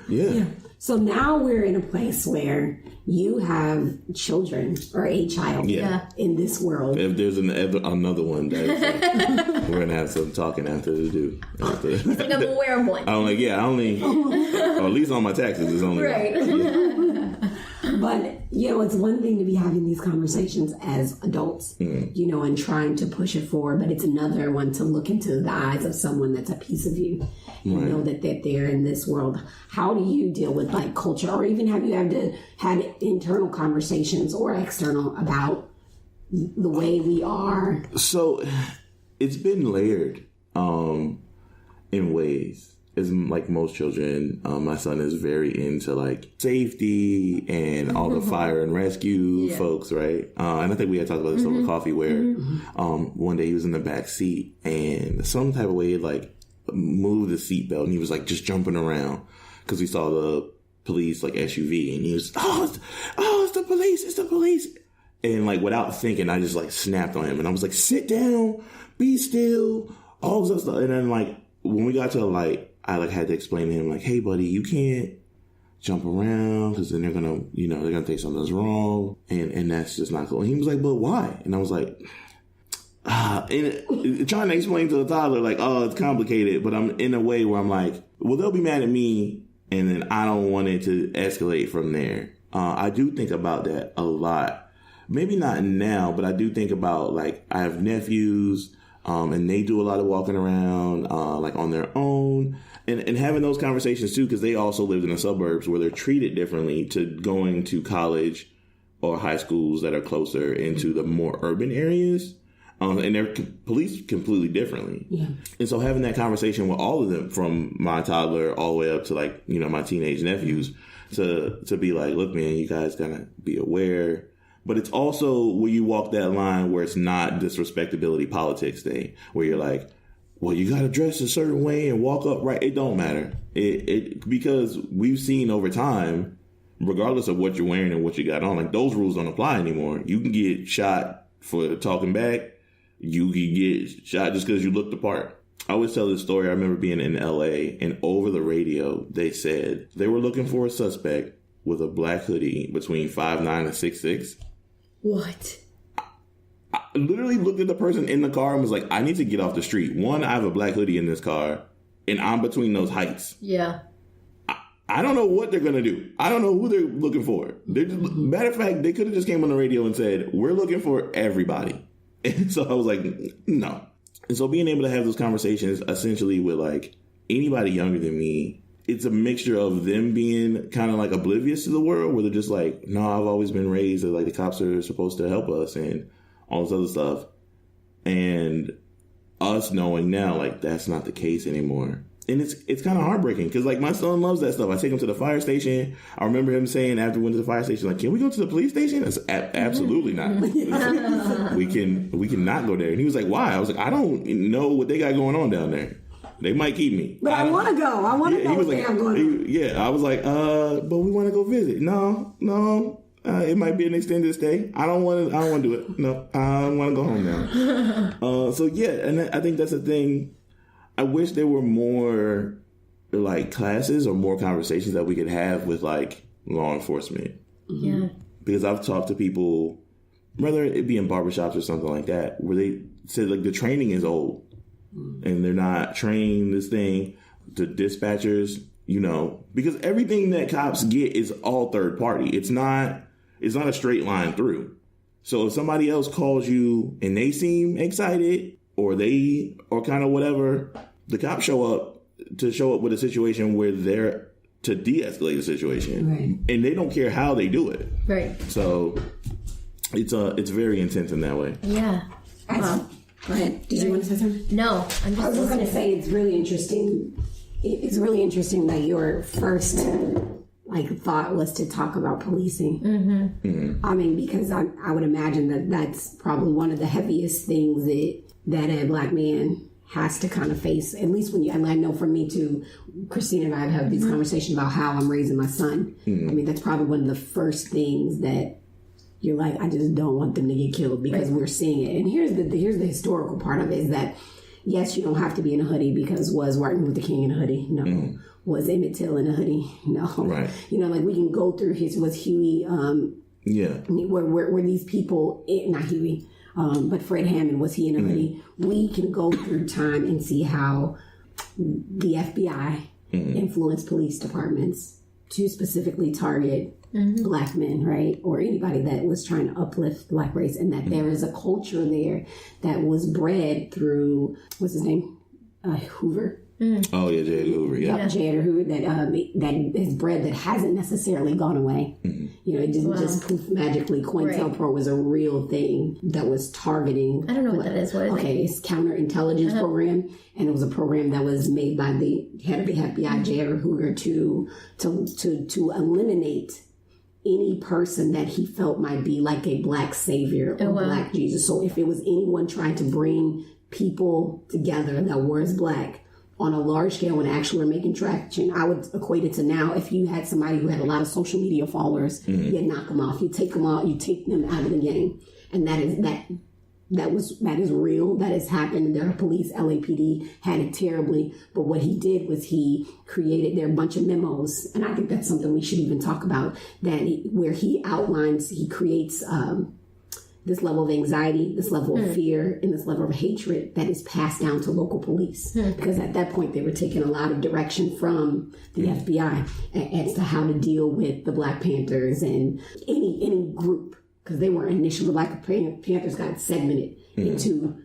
Yeah. So now we're in a place where you have children or a child in this world. If there's another one, we're going to have some talking after to do. I think I'm aware of one. I'm like, or at least on my taxes, it's only right. one. But, it's one thing to be having these conversations as adults, and trying to push it forward. But it's another one to look into the eyes of someone that's a piece of you. You know that they're in this world. How do you deal with like culture, or even have you had internal conversations or external about the way we are? So it's been layered in ways. As like most children, my son is very into like safety and all the fire and rescue folks, right? And I think we had talked about this over coffee where one day he was in the back seat and some type of way like moved the seatbelt and he was like just jumping around because he saw the police like SUV and he was, it's the police. And like without thinking, I just like snapped on him and I was like, sit down, be still, all this stuff. And then like when we got to the light, I like had to explain to him like, hey buddy, you can't jump around because then they're gonna think something's wrong and that's just not cool. And he was like, but why? And I was like, and trying to explain to the toddler like, oh, it's complicated, but I'm in a way where I'm like, well, they'll be mad at me and then I don't want it to escalate from there. I do think about that a lot. Maybe not now, but I do think about like I have nephews and they do a lot of walking around like on their own. And having those conversations, too, because they also lived in the suburbs where they're treated differently to going to college or high schools that are closer into the more urban areas. And they're policed completely differently. Yeah. And so having that conversation with all of them, from my toddler all the way up to like, my teenage nephews, to be like, look, man, you guys gotta be aware. But it's also where you walk that line where it's not disrespectability politics thing, where you're like, well, you got to dress a certain way and walk upright. It don't matter. It because we've seen over time, regardless of what you're wearing and what you got on, like those rules don't apply anymore. You can get shot for talking back. You can get shot just because you look the part. I always tell this story. I remember being in LA and over the radio, they said they were looking for a suspect with a black hoodie between 5'9" and 6'6". What? I literally looked at the person in the car and was like, I need to get off the street. One, I have a black hoodie in this car, and I'm between those heights. Yeah. I don't know what they're going to do. I don't know who they're looking for. Matter of fact, they could have just came on the radio and said, we're looking for everybody. And so I was like, no. And so being able to have those conversations essentially with like anybody younger than me, it's a mixture of them being kind of like oblivious to the world where they're just like, no, I've always been raised that like the cops are supposed to help us and all this other stuff. And us knowing now, like, that's not the case anymore. And it's kind of heartbreaking because, like, my son loves that stuff. I take him to the fire station. I remember him saying after we went to the fire station, like, can we go to the police station? I said, absolutely not. we can not go there. And he was like, why? I was like, I don't know what they got going on down there. They might keep me. But I want to go. I want to know what they have going on. Yeah, I was like, but we want to go visit. No. It might be an extended stay. I don't want to do it. No, I want to go home now. So yeah, and I think that's the thing. I wish there were more like classes or more conversations that we could have with like law enforcement. Yeah. Because I've talked to people, whether it be in barbershops or something like that, where they said like the training is old and they're not trained this thing. The dispatchers, because everything that cops get is all third party. It's not a straight line through. So if somebody else calls you and they seem excited or kind of whatever, the cops show up with a situation where they're to de-escalate the situation. Right. And they don't care how they do it. Right. So it's very intense in that way. Yeah. Go ahead. Did you want to say something? No. I was just going to say it's really interesting. It's really interesting that your first thought was to talk about policing. Mm-hmm. Mm-hmm. I mean, because I would imagine that's probably one of the heaviest things that a black man has to kind of face, at least when I know for me too, Christina and I have had these conversations about how I'm raising my son. Mm-hmm. I mean, that's probably one of the first things that you're like, I just don't want them to get killed because we're seeing it. And here's the historical part of it is that, yes, you don't have to be in a hoodie because was Martin Luther King in a hoodie? No. Mm-hmm. Was Emmett Till in a hoodie? No. Right. We can go through was Huey, where these people, not Huey, but Fred Hammond, was he in a hoodie? We can go through time and see how the FBI influenced police departments to specifically target Black men, right? Or anybody that was trying to uplift Black race, and that there is a culture there that was bred through, what's his name? Hoover. Oh yeah, J. Edgar Hoover. Yeah, J. Edgar Hoover. That is bred that hasn't necessarily gone away. You know, it didn't just poof magically. COINTELPRO was a real thing that was targeting. I don't know what that is. What is it? Okay, it's counterintelligence program, and it was a program that was made by the head of the FBI, J. Edgar Hoover, to eliminate any person that he felt might be like a Black savior or Black Jesus. So if it was anyone trying to bring people together that was Black on a large scale and actually were making traction, I would equate it to now if you had somebody who had a lot of social media followers, you knock them off, you take them out, you take them out of the game, and that is real. That has happened. Their police, LAPD, had it terribly. But what he did was he created a bunch of memos, and I think that's something we should even talk about. Where he outlines, he creates this level of anxiety, this level of fear, and this level of hatred that is passed down to local police. Because at that point, they were taking a lot of direction from the FBI as to how to deal with the Black Panthers and any group. Because they were initially, the Black Panthers got segmented into,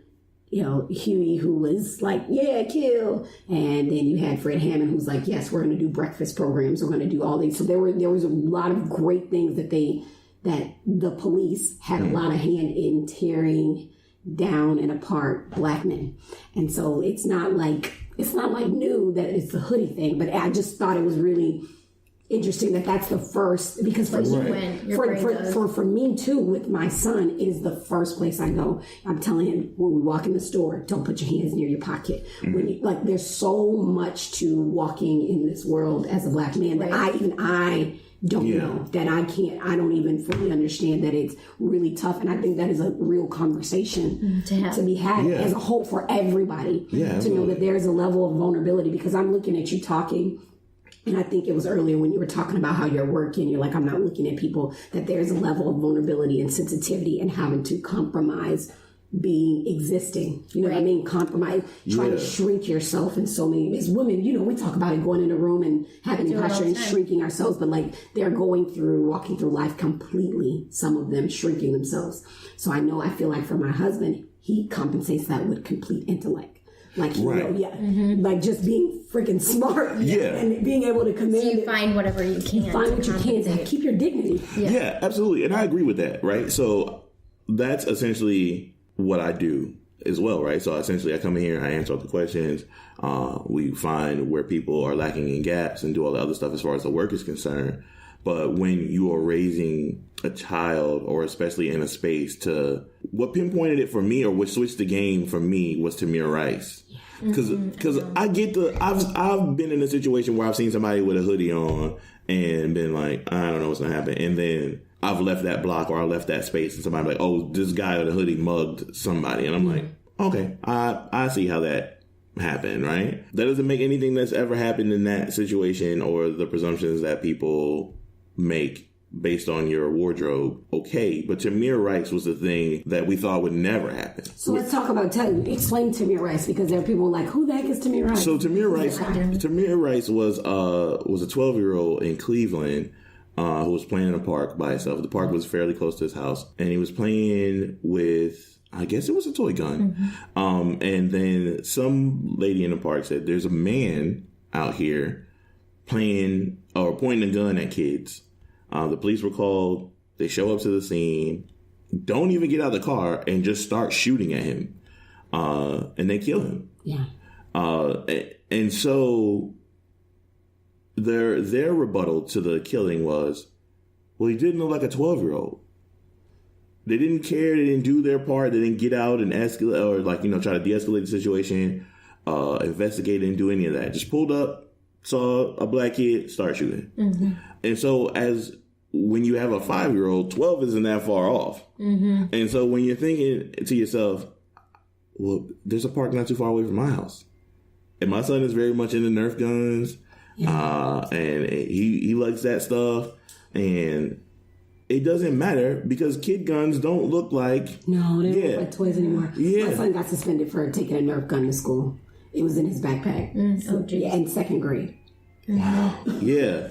Huey, who was like, yeah, kill. And then you had Fred Hammond, who's like, yes, we're going to do breakfast programs. We're going to do all these. So there was a lot of great things that the police had a lot of hand in tearing down and apart Black men. And so it's not like new that it's the hoodie thing, but I just thought it was really interesting that's the first, because for me too, with my son, is the first place I go. I'm telling him, when we walk in the store, don't put your hands near your pocket. When there's so much to walking in this world as a Black man that I don't know, that I don't even fully understand, that it's really tough. And I think that is a real conversation to be had as a whole for everybody, to know that there's a level of vulnerability. Because I'm looking at you talking, and I think it was earlier when you were talking about how you're working, you're like, I'm not looking at people, that there's a level of vulnerability and sensitivity and having to compromise existing. You know what I mean? Compromise, trying to shrink yourself in so many, as women, we talk about it, going in a room and having pressure and shrinking ourselves, but they're walking through life completely, some of them shrinking themselves. So I feel like for my husband, he compensates that with complete intellect. Like just being freaking smart, and being able to command. So you find whatever you can. Find what you can to keep your dignity. Yeah, absolutely, and I agree with that. Right, so that's essentially what I do as well. Right, so essentially I come in here, I answer all the questions. We find where people are lacking in gaps and do all the other stuff as far as the work is concerned. But when you are raising a child, or especially in a space, what pinpointed it for me, or what switched the game for me, was Tamir Rice. Because I get I've been in a situation where I've seen somebody with a hoodie on and been like, I don't know what's gonna happen, and then I've left that block or I left that space, and somebody like, oh, this guy with a hoodie mugged somebody, and I'm like, okay, I see how that happened, right? That doesn't make anything that's ever happened in that situation, or the presumptions that people make based on your wardrobe, okay. But Tamir Rice was the thing that we thought would never happen. So let's talk about explain Tamir Rice, because there are people like, who the heck is Tamir Rice? So Tamir Rice was a 12-year-old in Cleveland who was playing in a park by himself. The park was fairly close to his house, and he was playing with, I guess it was a toy gun. And then some lady in the park said, there's a man out here playing or pointing a gun at kids. The police were called. They show up to the scene, don't even get out of the car, and just start shooting at him. And they kill him. Yeah. And so their rebuttal to the killing was, well, he didn't look like a 12-year-old. They didn't care. They didn't do their part. They didn't get out and escalate, or try to de-escalate the situation, investigate, and do any of that. Just pulled up, saw a Black kid, start shooting. And so when you have a 5-year-old, 12 isn't that far off. And so when you're thinking to yourself, well, there's a park not too far away from my house, and my son is very much into Nerf guns, and he likes that stuff, and it doesn't matter because kid guns don't look like... No, they don't look like toys anymore. Yeah. My son got suspended for taking a Nerf gun to school. It was in his backpack. In second grade. Yeah.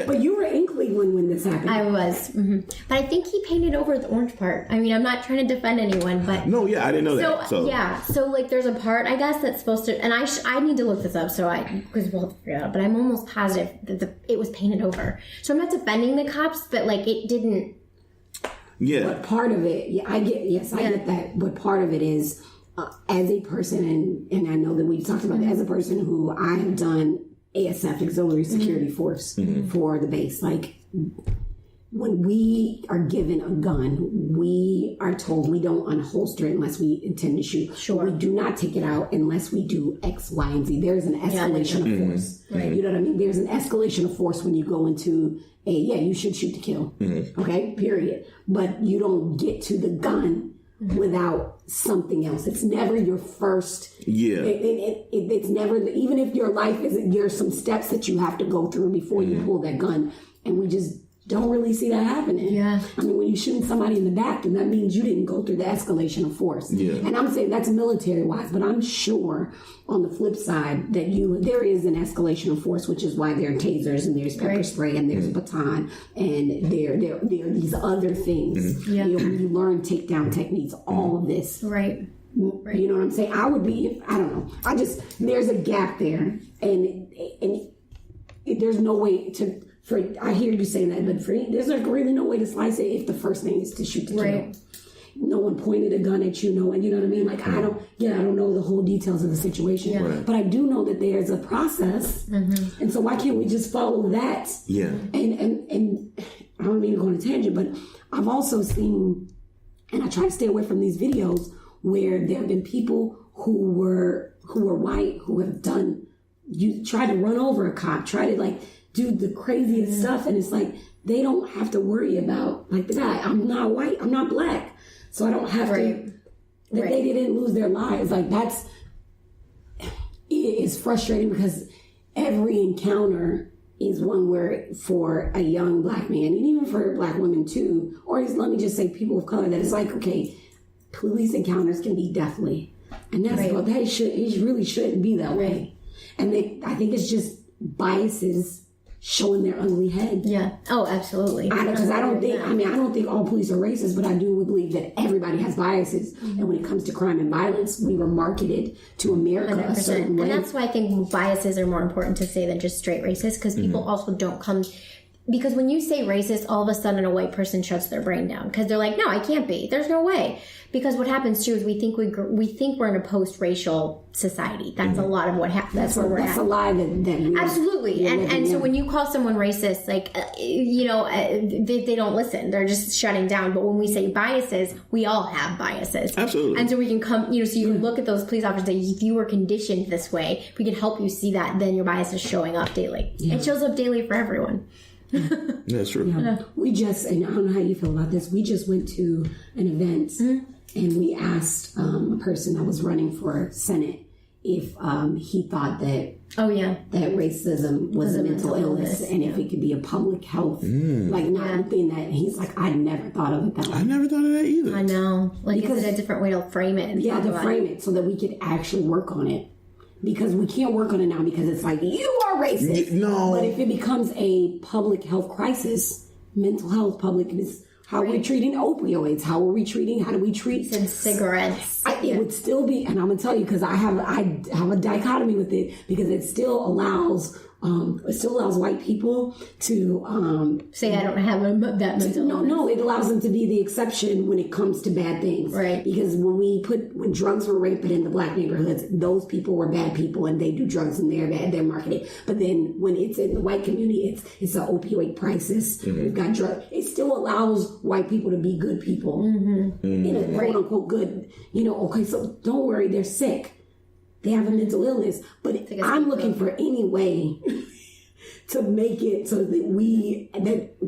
But you were in Cleveland when this happened. I was. But I think he painted over the orange part. I mean, I'm not trying to defend anyone, but... No, yeah, I didn't know that. So, yeah. So, like, there's a part, I guess, that's supposed to... And I need to look this up, because we'll have to figure it out. But I'm almost positive that it was painted over. So I'm not defending the cops, but, like, it didn't... Yeah. But part of it, I get that. But part of it is, as a person, and I know that we've talked about that, as a person who I have done ASF, Auxiliary Security Force, for the base. Like, when we are given a gun, we are told we don't unholster it unless we intend to shoot. Sure. We do not take it out unless we do X, Y, and Z. There is an escalation of force. Right. You know what I mean? There's an escalation of force when you go into you should shoot to kill. Okay? Period. But you don't get to the gun without something else. It's never your first. Yeah. It's never, even if your life isn't, there's some steps that you have to go through before you pull that gun. And we just don't really see that happening. Yeah. I mean, when you shoot somebody in the back, then that means you didn't go through the escalation of force. Yeah. And I'm saying that's military wise, but I'm sure on the flip side that there is an escalation of force, which is why there are tasers and there's pepper spray and there's baton and there are these other things. You know, when you learn takedown techniques, all of this. Right. You know what I'm saying? I would be, I don't know. There's a gap there and there's no way to. I hear you saying that, but there's really no way to slice it if the first thing is to shoot to kill. No one pointed a gun at you. No one, you know what I mean? Like, I don't know the whole details of the situation, but I do know that there's a process, and so why can't we just follow that? Yeah. And I don't mean to go on a tangent, but I've also seen, and I try to stay away from these videos where there have been people who were white who have tried to run over a cop, try to like do the craziest stuff, and it's like they don't have to worry about like the guy. I'm not white, I'm not black, so I don't have to. That they didn't lose their lives. Like it's frustrating because every encounter is one where for a young black man, and even for black women too, or let me just say people of color, that it's like, okay, police encounters can be deathly, and that's what it really shouldn't be that way. And I think it's just biases showing their ugly head. Yeah. Oh, absolutely. Because I don't think all police are racist, but I do believe that everybody has biases. And when it comes to crime and violence, we were marketed to America 100%. A certain way. And that's why I think biases are more important to say than just straight racist, because people also don't come... Because when you say racist, all of a sudden a white person shuts their brain down because they're like, no, I can't be. There's no way. Because what happens too is we think we're in a post-racial society. That's a lot of what happens. That's where we're at. That's a lie that absolutely. And so when you call someone racist, like they don't listen. They're just shutting down. But when we say biases, we all have biases. Absolutely. And so we can come, so you can look at those police officers. That if you were conditioned this way, we can help you see that. Then your bias is showing up daily. Yeah. It shows up daily for everyone. That's true. Yeah. We just, and I don't know how you feel about this, we just went to an event and we asked a person that was running for Senate if he thought that that racism was a mental illness and if it could be a public health, like not being that. And he's like, I never thought of it that way. I never thought of that either. I know. Like, because, is it a different way to frame it? To frame it so that we could actually work on it. Because we can't work on it now because it's like, you are racist. No. But if it becomes a public health crisis, mental health, how are we treating opioids? How do we treat cigarettes? It would still be, and I'm going to tell you because I have a dichotomy with it because it still allows white people to say I don't have that mental illness. No, it allows them to be the exception when it comes to bad things. Right. Because when drugs were rampant in the black neighborhoods, those people were bad people and they do drugs and they're bad, they're marketed. But then when it's in the white community, it's an opioid crisis. We've got drugs. It still allows white people to be good people. In a quote unquote good, okay, so don't worry, they're sick. They have a mental illness, but I'm looking for any way to make it so that we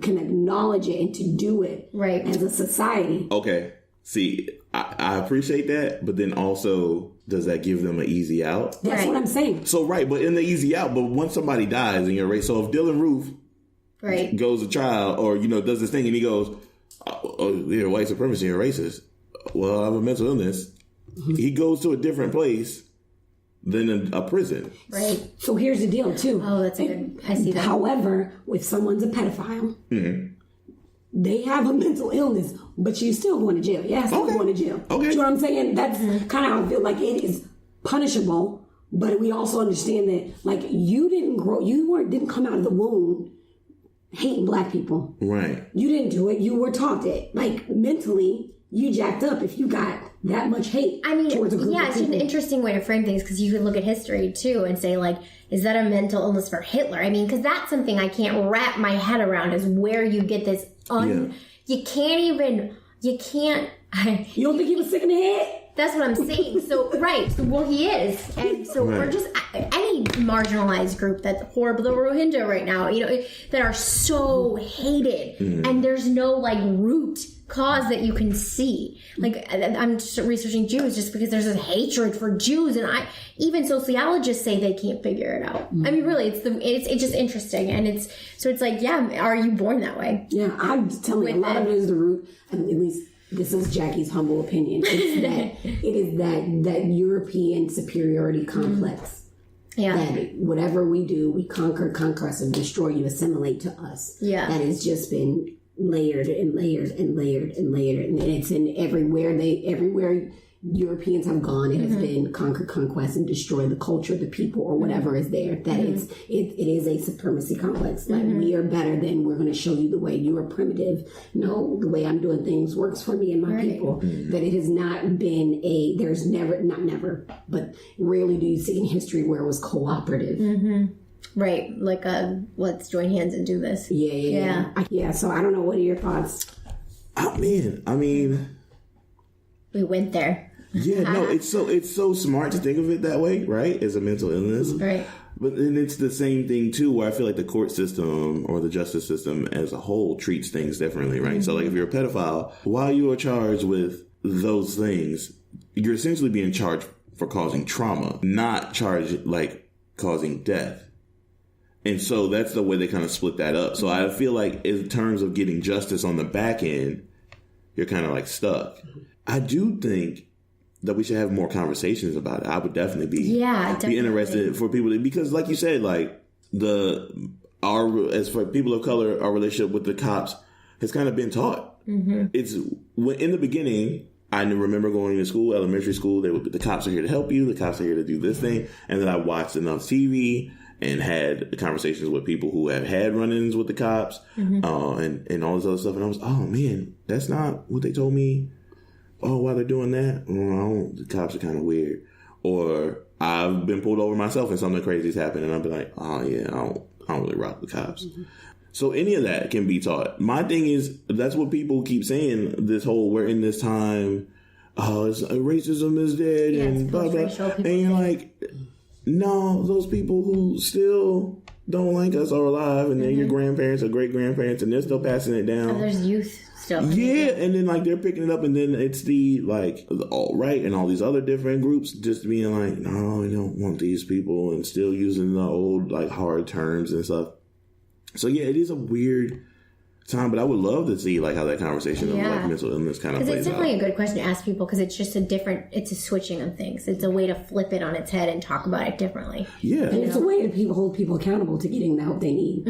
can acknowledge it and to do it as a society. Okay. See, I appreciate that, but then also, does that give them an easy out? That's what I'm saying. So, but in the easy out, but once somebody dies in your race, so if Dylan Roof goes to trial or, does this thing and he goes, you're white supremacy, you're racist. Well, I have a mental illness. He goes to a different place. than a prison. Right. So here's the deal, too. Oh, that's a good... I see that. However, if someone's a pedophile, they have a mental illness, but you're still going to jail. Yeah, still going to jail. Okay. You know what I'm saying? That's kind of how I feel like it is punishable, but we also understand that, like, you didn't come out of the womb hating black people. Right. You didn't do it. You were taught it. Like, mentally, you jacked up if you got that much hate towards a group of it's people. an interesting way to frame things, because you could look at history too and say, like, is that a mental illness for Hitler? I mean, because that's something I can't wrap my head around, is where you get this you can't even, you can't. You don't think he was sick in the head? That's what I'm saying. So, right. So, well, he is. And so we're just, any marginalized group that's horrible, the Rohingya right now, that are so hated. And there's no, like, root cause that you can see. Like, I'm just researching Jews just because there's this hatred for Jews. And even sociologists say they can't figure it out. I mean, really, it's just interesting. And it's like, are you born that way? Yeah, I'm telling you, a lot of it is the root, at least. This is Jackie's humble opinion. It is that European superiority complex. Yeah. That whatever we do, we conquest, and destroy, you assimilate to us. Yeah. That has just been layered and layered and layered and layered. And it's in everywhere Europeans have gone, it has been conquer, conquest, and destroy the culture, the people, or whatever is there. That it is a supremacy complex. Like, we are better than, we're going to show you the way. You are primitive. No, the way I'm doing things works for me and my people. That it has not been there's never, not never, but rarely do you see in history where it was cooperative. Right. Like, let's join hands and do this. Yeah. So I don't know. What are your thoughts? Oh, man. I mean, we went there. Yeah, no, it's so smart to think of it that way, right? As a mental illness. Right. But then it's the same thing, too, where I feel like the court system or the justice system as a whole treats things differently, right? So, like, if you're a pedophile, while you are charged with those things, you're essentially being charged for causing trauma, not charged, like, causing death. And so that's the way they kind of split that up. So I feel like in terms of getting justice on the back end, you're kind of, like, stuck. I do think that we should have more conversations about it. I would definitely be interested for people to, because like you said, like as for people of color, our relationship with the cops has kind of been taught. It's in the beginning. I remember going to school, elementary school. The cops are here to help you. The cops are here to do this thing. And then I watched enough TV and had conversations with people who have had run-ins with the cops and all this other stuff. And I was, oh man, that's not what they told me. Oh, while they're doing that, the cops are kind of weird. Or I've been pulled over myself and something crazy's happened, and I'll be like, oh yeah, I don't really rock the cops. So any of that can be taught. My thing is, that's what people keep saying, this whole, we're in this time, racism is dead, and blah, blah. And you're like, no, those people who still don't like us are alive, and they're your grandparents or great-grandparents, and they're still passing it down. And there's youth. Yeah, and then like they're picking it up, and then it's the alt-right and all these other different groups just being like, no, we don't want these people, and still using the old like hard terms and stuff. So yeah, it is a weird time, but I would love to see like how that conversation of like mental illness kind of plays out. It's definitely a good question to ask people, because it's just it's a switching of things. It's a way to flip it on its head and talk about it differently. Yeah, and it's a way to hold people accountable to getting the help they need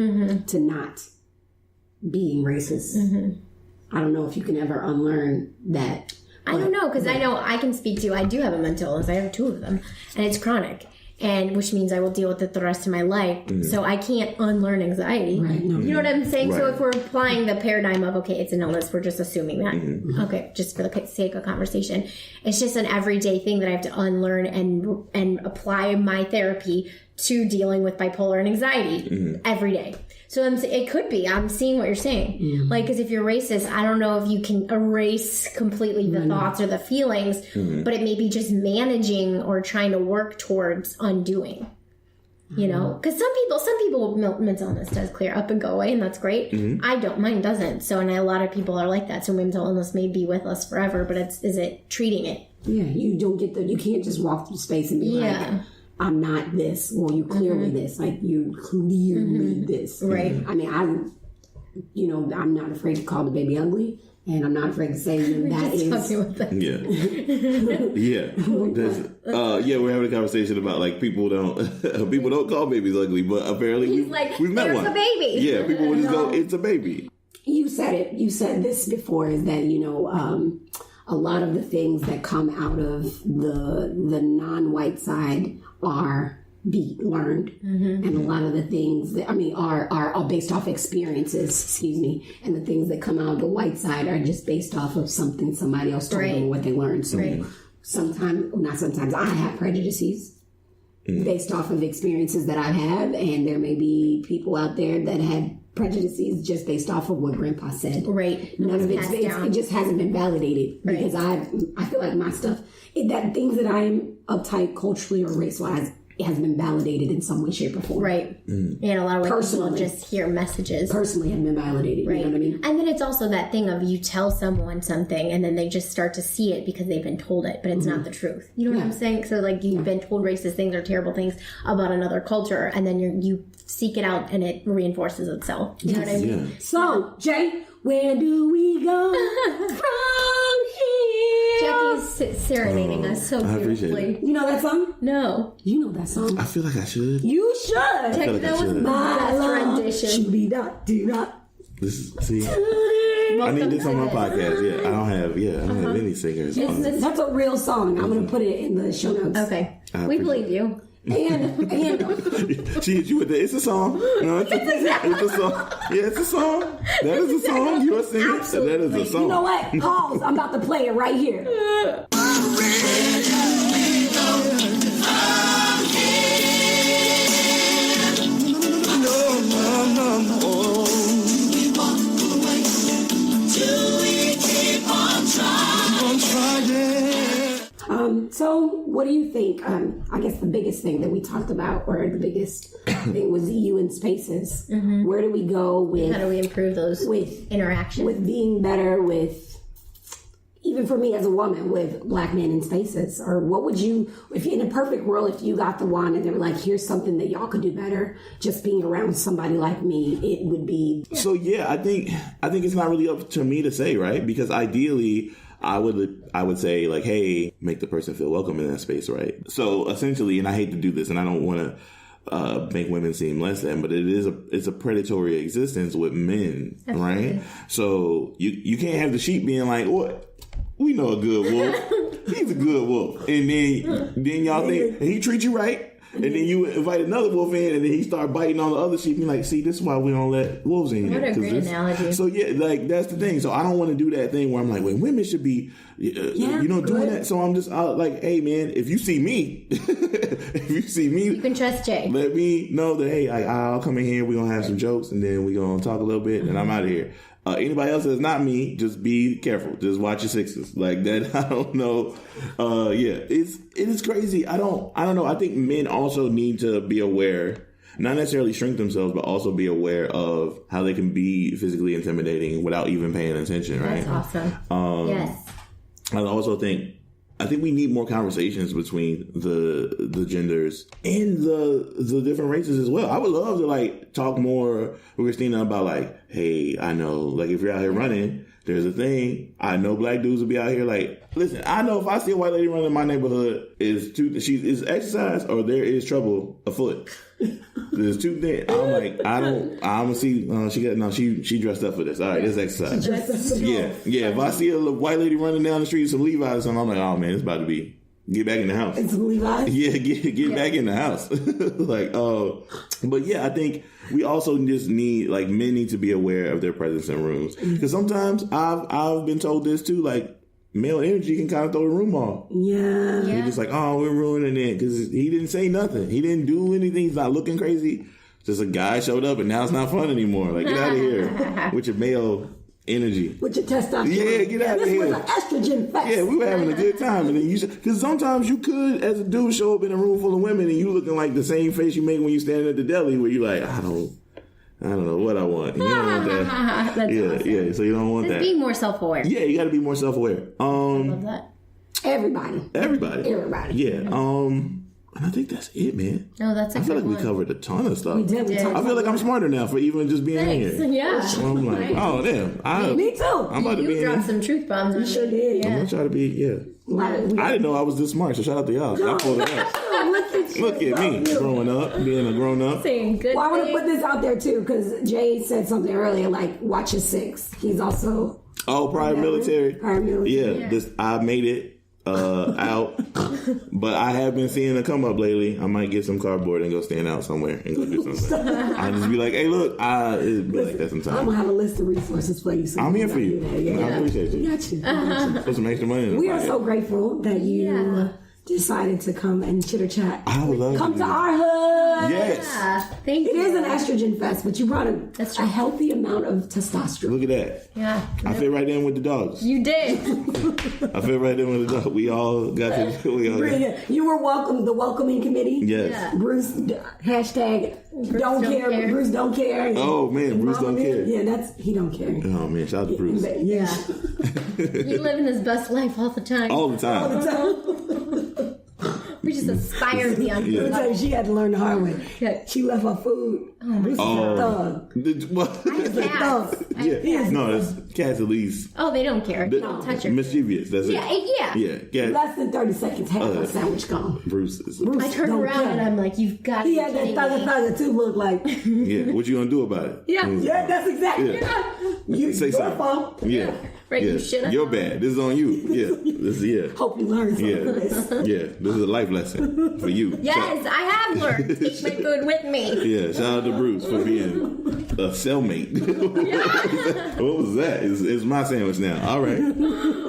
to not being racist. I don't know if you can ever unlearn that. I don't know, because I know I can speak to, I do have a mental illness. I have 2 of them, and it's chronic, and which means I will deal with it the rest of my life. So I can't unlearn anxiety. Right. No. You know what I'm saying? Right. So if we're applying the paradigm of, okay, it's an illness, we're just assuming that. Okay, just for the sake of conversation. It's just an everyday thing that I have to unlearn and apply my therapy to dealing with bipolar and anxiety every day. So it could be. I'm seeing what you're saying. Like, because if you're racist, I don't know if you can erase completely the thoughts or the feelings, but it may be just managing or trying to work towards undoing. You know, because some people mental illness does clear up and go away, and that's great. I don't. Mine doesn't. So, and a lot of people are like that. So mental illness may be with us forever, but is it treating it? Yeah, you don't get you can't just walk through space and be like, I'm not this. Well, you clearly this. Like, you clearly this. Right. I mean, I'm not afraid to call the baby ugly. And I'm not afraid to say that is. Yeah. Yeah. We're having a conversation about like people don't call babies ugly, but apparently we've met one. A baby. Yeah, people would just go, it's a baby. You said it. You said this before, is that, a lot of the things that come out of the non-white side are learned, and a lot of the things that are based off experiences, and the things that come out of the white side are just based off of something somebody else told them, what they learned. So I have prejudices based off of experiences that I've had, and there may be people out there that had prejudices just based off of what Grandpa said. Right. None of it just hasn't been validated, because I feel like my stuff, that things that I'm uptight culturally or race-wise, it has been validated in some way, shape, or form. Right. And a lot of ways people just hear messages. Personally have been validated. Right. You know what I mean? And then it's also that thing of you tell someone something and then they just start to see it because they've been told it, but it's not the truth. You know what I'm saying? So like you've been told racist things or terrible things about another culture, and then you seek it out and it reinforces itself. You know what I mean? Yeah. So, Jay, where do we go from here? Jackie's serenading us so beautifully. You know that song? No. You know that song? I feel like I should. You should. That was my best rendition. See, I need this on my podcast. Yeah, I don't have any singers. That's a real song. I'm going to put it in the show notes. Okay. We believe you. And she hit you with the "It's a song." No, it's a song. Yeah, it's a song. That is a song. You're singing. That is a song. You know what? Pause. I'm about to play it right here. So what do you think? I guess the biggest thing that we talked about, or the biggest thing, was you in spaces. Where do we go with? How do we improve those interactions? With being better with, even for me as a woman, with black men in spaces? Or what would you, if in a perfect world, if you got the wand and they were like, here's something that y'all could do better, just being around somebody like me, it would be. So yeah, I think it's not really up to me to say, right? Because ideally, I would say like, hey, make the person feel welcome in that space, right? So essentially, and I hate to do this, and I don't want to make women seem less than, but it's a predatory existence with men, right? So you can't have the sheep being like, what? We know a good wolf. He's a good wolf, and then y'all think he treats you right. And then you invite another wolf in, and then he start biting on the other sheep. You're like, see, this is why we don't let wolves in here. What a great analogy. So yeah, like that's the thing. So I don't want to do that thing where I'm like, well, women should be, doing that. So I'm just like, hey man, if you see me, you can trust Jay. Let me know that hey, I'll come in here. We're gonna have some jokes, and then we're gonna talk a little bit, and I'm out of here. Anybody else that's not me, just be careful. Just watch your sixes. Like that, I don't know. It is crazy. I don't know. I think men also need to be aware, not necessarily shrink themselves, but also be aware of how they can be physically intimidating without even paying attention, right? That's awesome. Yes. I also think we need more conversations between the genders and the different races as well. I would love to like talk more with Christina about like, hey, I know like if you're out here running, there's a thing. I know black dudes will be out here like, listen, I know if I see a white lady running in my neighborhood, is exercise or there is trouble afoot. There's two things. I'm like, I'm gonna see. She dressed up for this. All right, this exercise. Yeah. If I see a white lady running down the street with some Levi's or something, I'm like, oh man, it's about to be. Get back in the house. It's Levi's? Yeah, get back in the house. But yeah, I think we also just need, like, men need to be aware of their presence in rooms. Because sometimes I've been told this too, like, male energy can kind of throw the room off. Yeah. You're just like, oh, we're ruining it because he didn't say nothing. He didn't do anything. He's not looking crazy. Just a guy showed up and now it's not fun anymore. Like, get out of here with your male energy. With your testosterone. Yeah, get out of here. This was an estrogen fest. Yeah, we were having a good time. And then because sometimes you could, as a dude, show up in a room full of women and you looking like the same face you make when you standing at the deli where you're like, I don't know what I want. You don't want that. That's awesome. Yeah. So you don't want that. Being more self-aware. Yeah, you got to be more self-aware. I love that. Everybody. Yeah. And I think that's it, man. No, that's a I feel good like we one. covered a ton of stuff. We did. I feel like I'm smarter now for even just being in here. Yeah. So I'm like, oh damn. Me too. I'm about to be You in dropped here. some truth bombs on me. Sure did. I'm gonna try to be, I didn't know I was this smart, so shout out to y'all. Y'all pulled it out. Look at me, growing up, being a grown up. Saying good Well, I want to things. put this out there too, because Jay said something earlier, like watch your 6. He's also Prior military. Prior military. Yeah, I made it out, but I have been seeing it come up lately. I might get some cardboard and go stand out somewhere and go do something. I'll just be like, hey, look, it'd be like that sometimes. I'm gonna have a list of resources for you. So I'm here for you. Yeah. I appreciate you. Got you. Put some extra money in the We are pocket. so grateful that you decided to come and chitter chat. I would love Come to to do our hood. Yes. Thank It you. is an estrogen fest, but you brought That's a true. healthy amount of testosterone. Look at that. Yeah. I fit right in with the dogs. You did. I fit right in with the dogs. We all got to. We all got, Brilliant. You were welcome. The welcoming committee. yes. Yeah. Bruce hashtag don't care. Bruce don't care. Oh, man, Bruce Mama don't care. Yeah, he don't care. Oh man, shout out to Bruce. Yeah. You living his best life all the time. All the time. We just aspire to be on Let me food. tell you, she had to learn the hard way. Yeah. She left her food. Bruce is a thug. What? He's a thug. Yeah. No, that's cats at least. Oh, they don't care. They don't touch her. Mischievous. That's Yeah, it. yeah. Yeah. Cats. Less than 30 seconds, half her sandwich gone. Bruce is. I turn don't around care. and I'm like, you've got to He be had that kidding me. thugger too look like. Yeah. What you gonna do about it? Yeah. Yeah, that's exactly. Yeah. You Say your something. fault. Yeah. Right, Yeah. you should've. You're bad. This is on you. Yeah. This is Hope you learn something from this. Yeah. This is a life lesson for you. Yes, I have learned. Take my food with me. Yeah, shout out to Bruce for being a cellmate. What was that? It's my sandwich now. All right.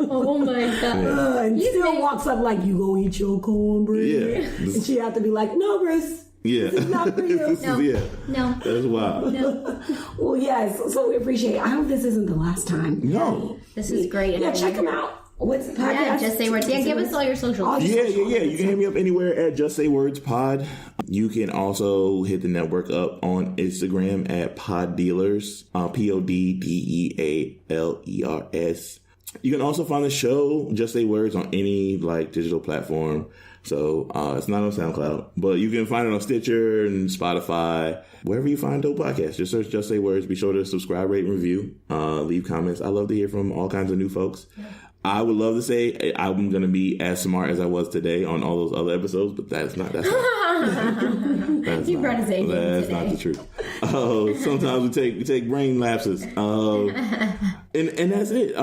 Oh my god. And You still think- walks up like, you gonna eat your cornbread? Yeah. And she had to be like, no, Bruce. Yeah. This is not for you. This No. is, yeah. No. That's wild. No. Well, yes. So we appreciate it. I hope this isn't the last time. No. This is great. Yeah, check them out. What's the podcast? Yeah, just say words. Yeah, give us all your socials. Yeah. You can hit me up anywhere at Just Say Words Pod. You can also hit the network up on Instagram at Pod Dealers, PODDEALERS. You can also find the show Just Say Words on any digital platform. So it's not on SoundCloud, but you can find it on Stitcher and Spotify, wherever you find dope podcasts. Just search Just Say Words. Be sure to subscribe, rate, and review. Leave comments. I love to hear from all kinds of new folks. Yeah. I would love to say I'm going to be as smart as I was today on all those other episodes, but that's not. That's You brought his A game That's today. not the truth. Sometimes we take brain lapses, and that's it.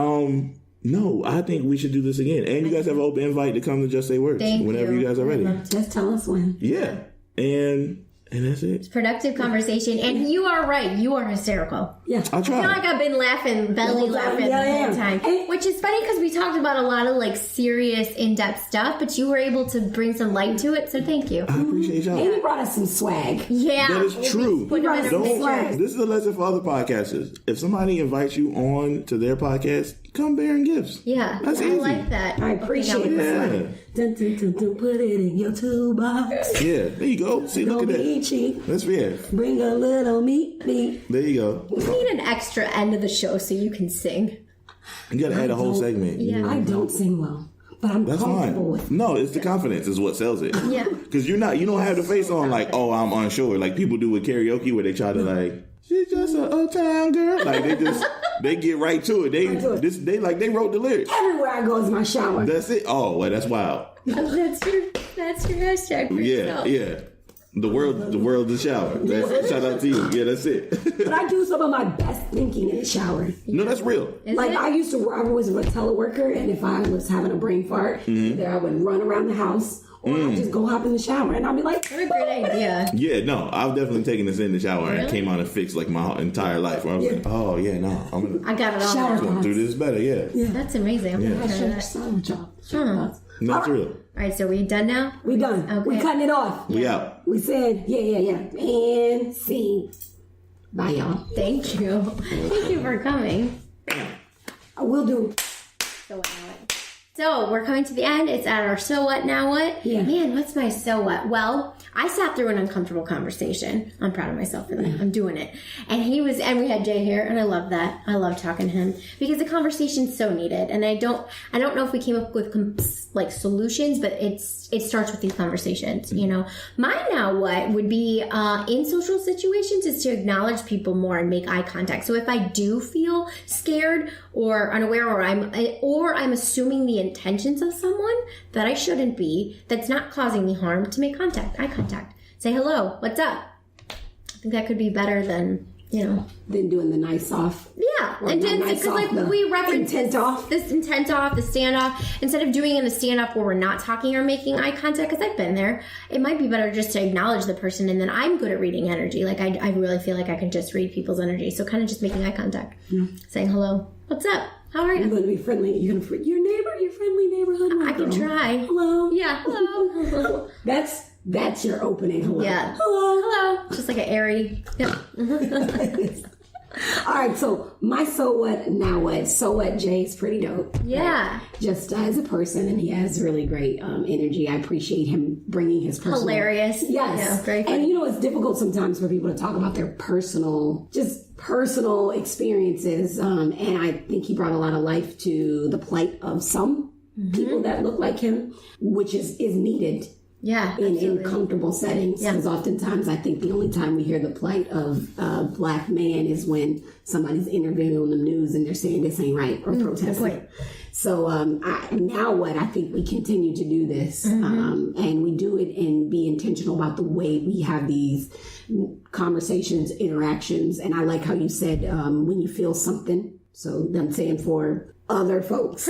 No, I think we should do this again. And you guys have an open invite to come to Just Say Words whenever you guys are ready. Just tell us when. Yeah, and that's it. Productive conversation. And you are right. You are hysterical. Yeah. I'll I try. feel like I've been laughing, belly laughing Yeah, the whole yeah. time. Which is funny because we talked about a lot of serious, in-depth stuff, but you were able to bring some light to it, so thank you. I appreciate y'all. And he brought us some swag. Yeah. That is true. Put them in a Don't picture. swag. This is a lesson for other podcasters. If somebody invites you on to their podcast, come bearing gifts. Yeah. That's I easy. like that. I appreciate think it. Yeah. Dun, dun, dun, dun, put it in your toolbox. Yeah, there you go. See, look Don't at be that. cheap. That's fair. Bring a little meat. There you go. We need an extra end of the show so you can sing. You gotta add a whole segment. Yeah. I don't sing well, but I'm That's comfortable fine. with it. No, it's the confidence is what sells it. Yeah. Because you don't have the face on oh, I'm unsure. Like people do with karaoke where they try to she's just an old town girl. They get right to it. They wrote the lyrics. Everywhere I go is my shower. That's it. Oh, well, that's wild. That's your hashtag for yourself. Yeah. The world is shower. Shout out to you. Yeah, that's it. But I do some of my best thinking in the shower. No, that's real. Is it? I was a teleworker, and if I was having a brain fart, either I would run around the house or I'd just go hop in the shower, and I'd be like, What a great idea. Yeah, no, I've definitely taken this in the shower and came out and fixed my entire life. Where I was like, oh yeah, no, I'm I got it all Shower now. gonna do this better. Yeah, That's amazing. I'm gonna I try should that. have sung with y'all. that's real. All right, so we done now? We done. Okay. We cutting it off. We out. We said, yeah. And scene. Bye, y'all. Thank you. Thank you for coming. I will do. So So we're coming to the end. It's at our so what, now what? Yeah. Man, what's my so what? Well, I sat through an uncomfortable conversation. I'm proud of myself for that. I'm doing it. And we had Jay here, and I love that. I love talking to him because the conversation's so needed. And I don't know if we came up with solutions, but it starts with these conversations, you know. My now what would be in social situations is to acknowledge people more and make eye contact. So if I do feel scared or unaware, or I'm assuming the intentions of someone that I shouldn't be, that's not causing me harm, to make eye contact. Say hello, what's up? I think that could be better than, you know, than doing the nice off. Yeah, because like we reference intent off, the standoff. Instead of doing in the standoff where we're not talking or making eye contact, because I've been there, it might be better just to acknowledge the person, and then I'm good at reading energy. Like I really feel like I can just read people's energy. So kind of just making eye contact, saying hello, what's up, how are you? You're going to be friendly. You're going to your friendly neighborhood. I can try. Hello. Yeah. Hello. That's your opening. Hello. Yeah. Hello. Just like an airy. Yep. All right, so my so what, now what? So what, Jay's pretty dope. Yeah. Right? Just as a person, and he has really great energy. I appreciate him bringing his personal... Hilarious. Yes. Yeah, very funny. And you know, it's difficult sometimes for people to talk about their personal experiences. And I think he brought a lot of life to the plight of some people that look like him, which is needed. Yeah, in comfortable settings, because oftentimes I think the only time we hear the plight of a black man is when somebody's interviewing on the news and they're saying this ain't right or protesting. So now what? I think we continue to do this, and we do it and be intentional about the way we have these conversations, interactions. And I like how you said when you feel something. So I'm saying for other folks,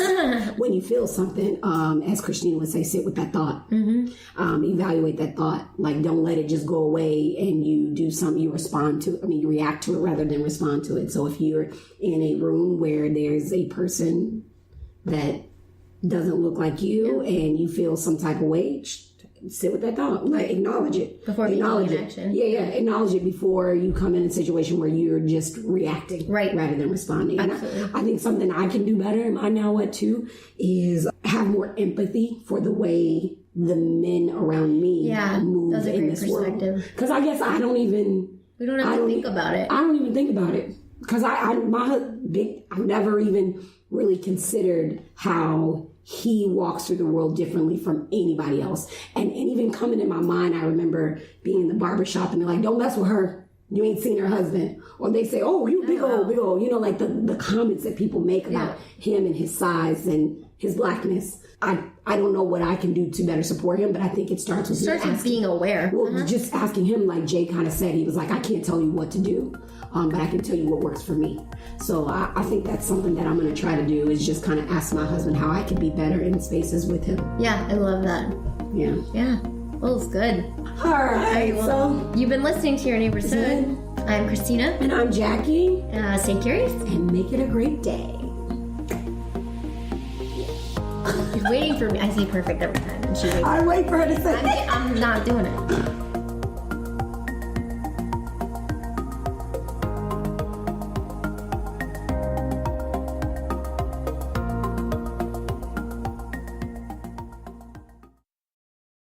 when you feel something, as Christina would say, sit with that thought, evaluate that thought. Like, don't let it just go away and you do something, you react to it rather than respond to it. So if you're in a room where there's a person that doesn't look like you and you feel some type of way, sit with that thought. Like, acknowledge it. Before acknowledge taking it. action. Yeah. Acknowledge it before you come in a situation where you're just reacting rather than responding. Absolutely. And I think something I can do better in my now what too is have more empathy for the way the men around me move in this world. Because I guess we don't have to think about it. I don't even think about it. Because I've never even really considered how he walks through the world differently from anybody else. And even coming in my mind, I remember being in the barbershop and they're like, don't mess with her. You ain't seen her husband. Or they say, oh, you big old. You know, like the comments that people make about him and his size and his blackness. I don't know what I can do to better support him, but I think it starts with being aware. Well, just asking him, like Jay kind of said, he was like, I can't tell you what to do, but I can tell you what works for me. So I think that's something that I'm going to try to do is just kind of ask my husband how I can be better in spaces with him. Yeah, I love that. Yeah. Yeah. Well, it's good. All right. So you've been listening to Your Neighbor's Hood. I'm Christina. And I'm Jackie. Stay curious. And make it a great day. You're waiting for me. I say perfect every time. And she waits. I wait for her to say I'm not doing it.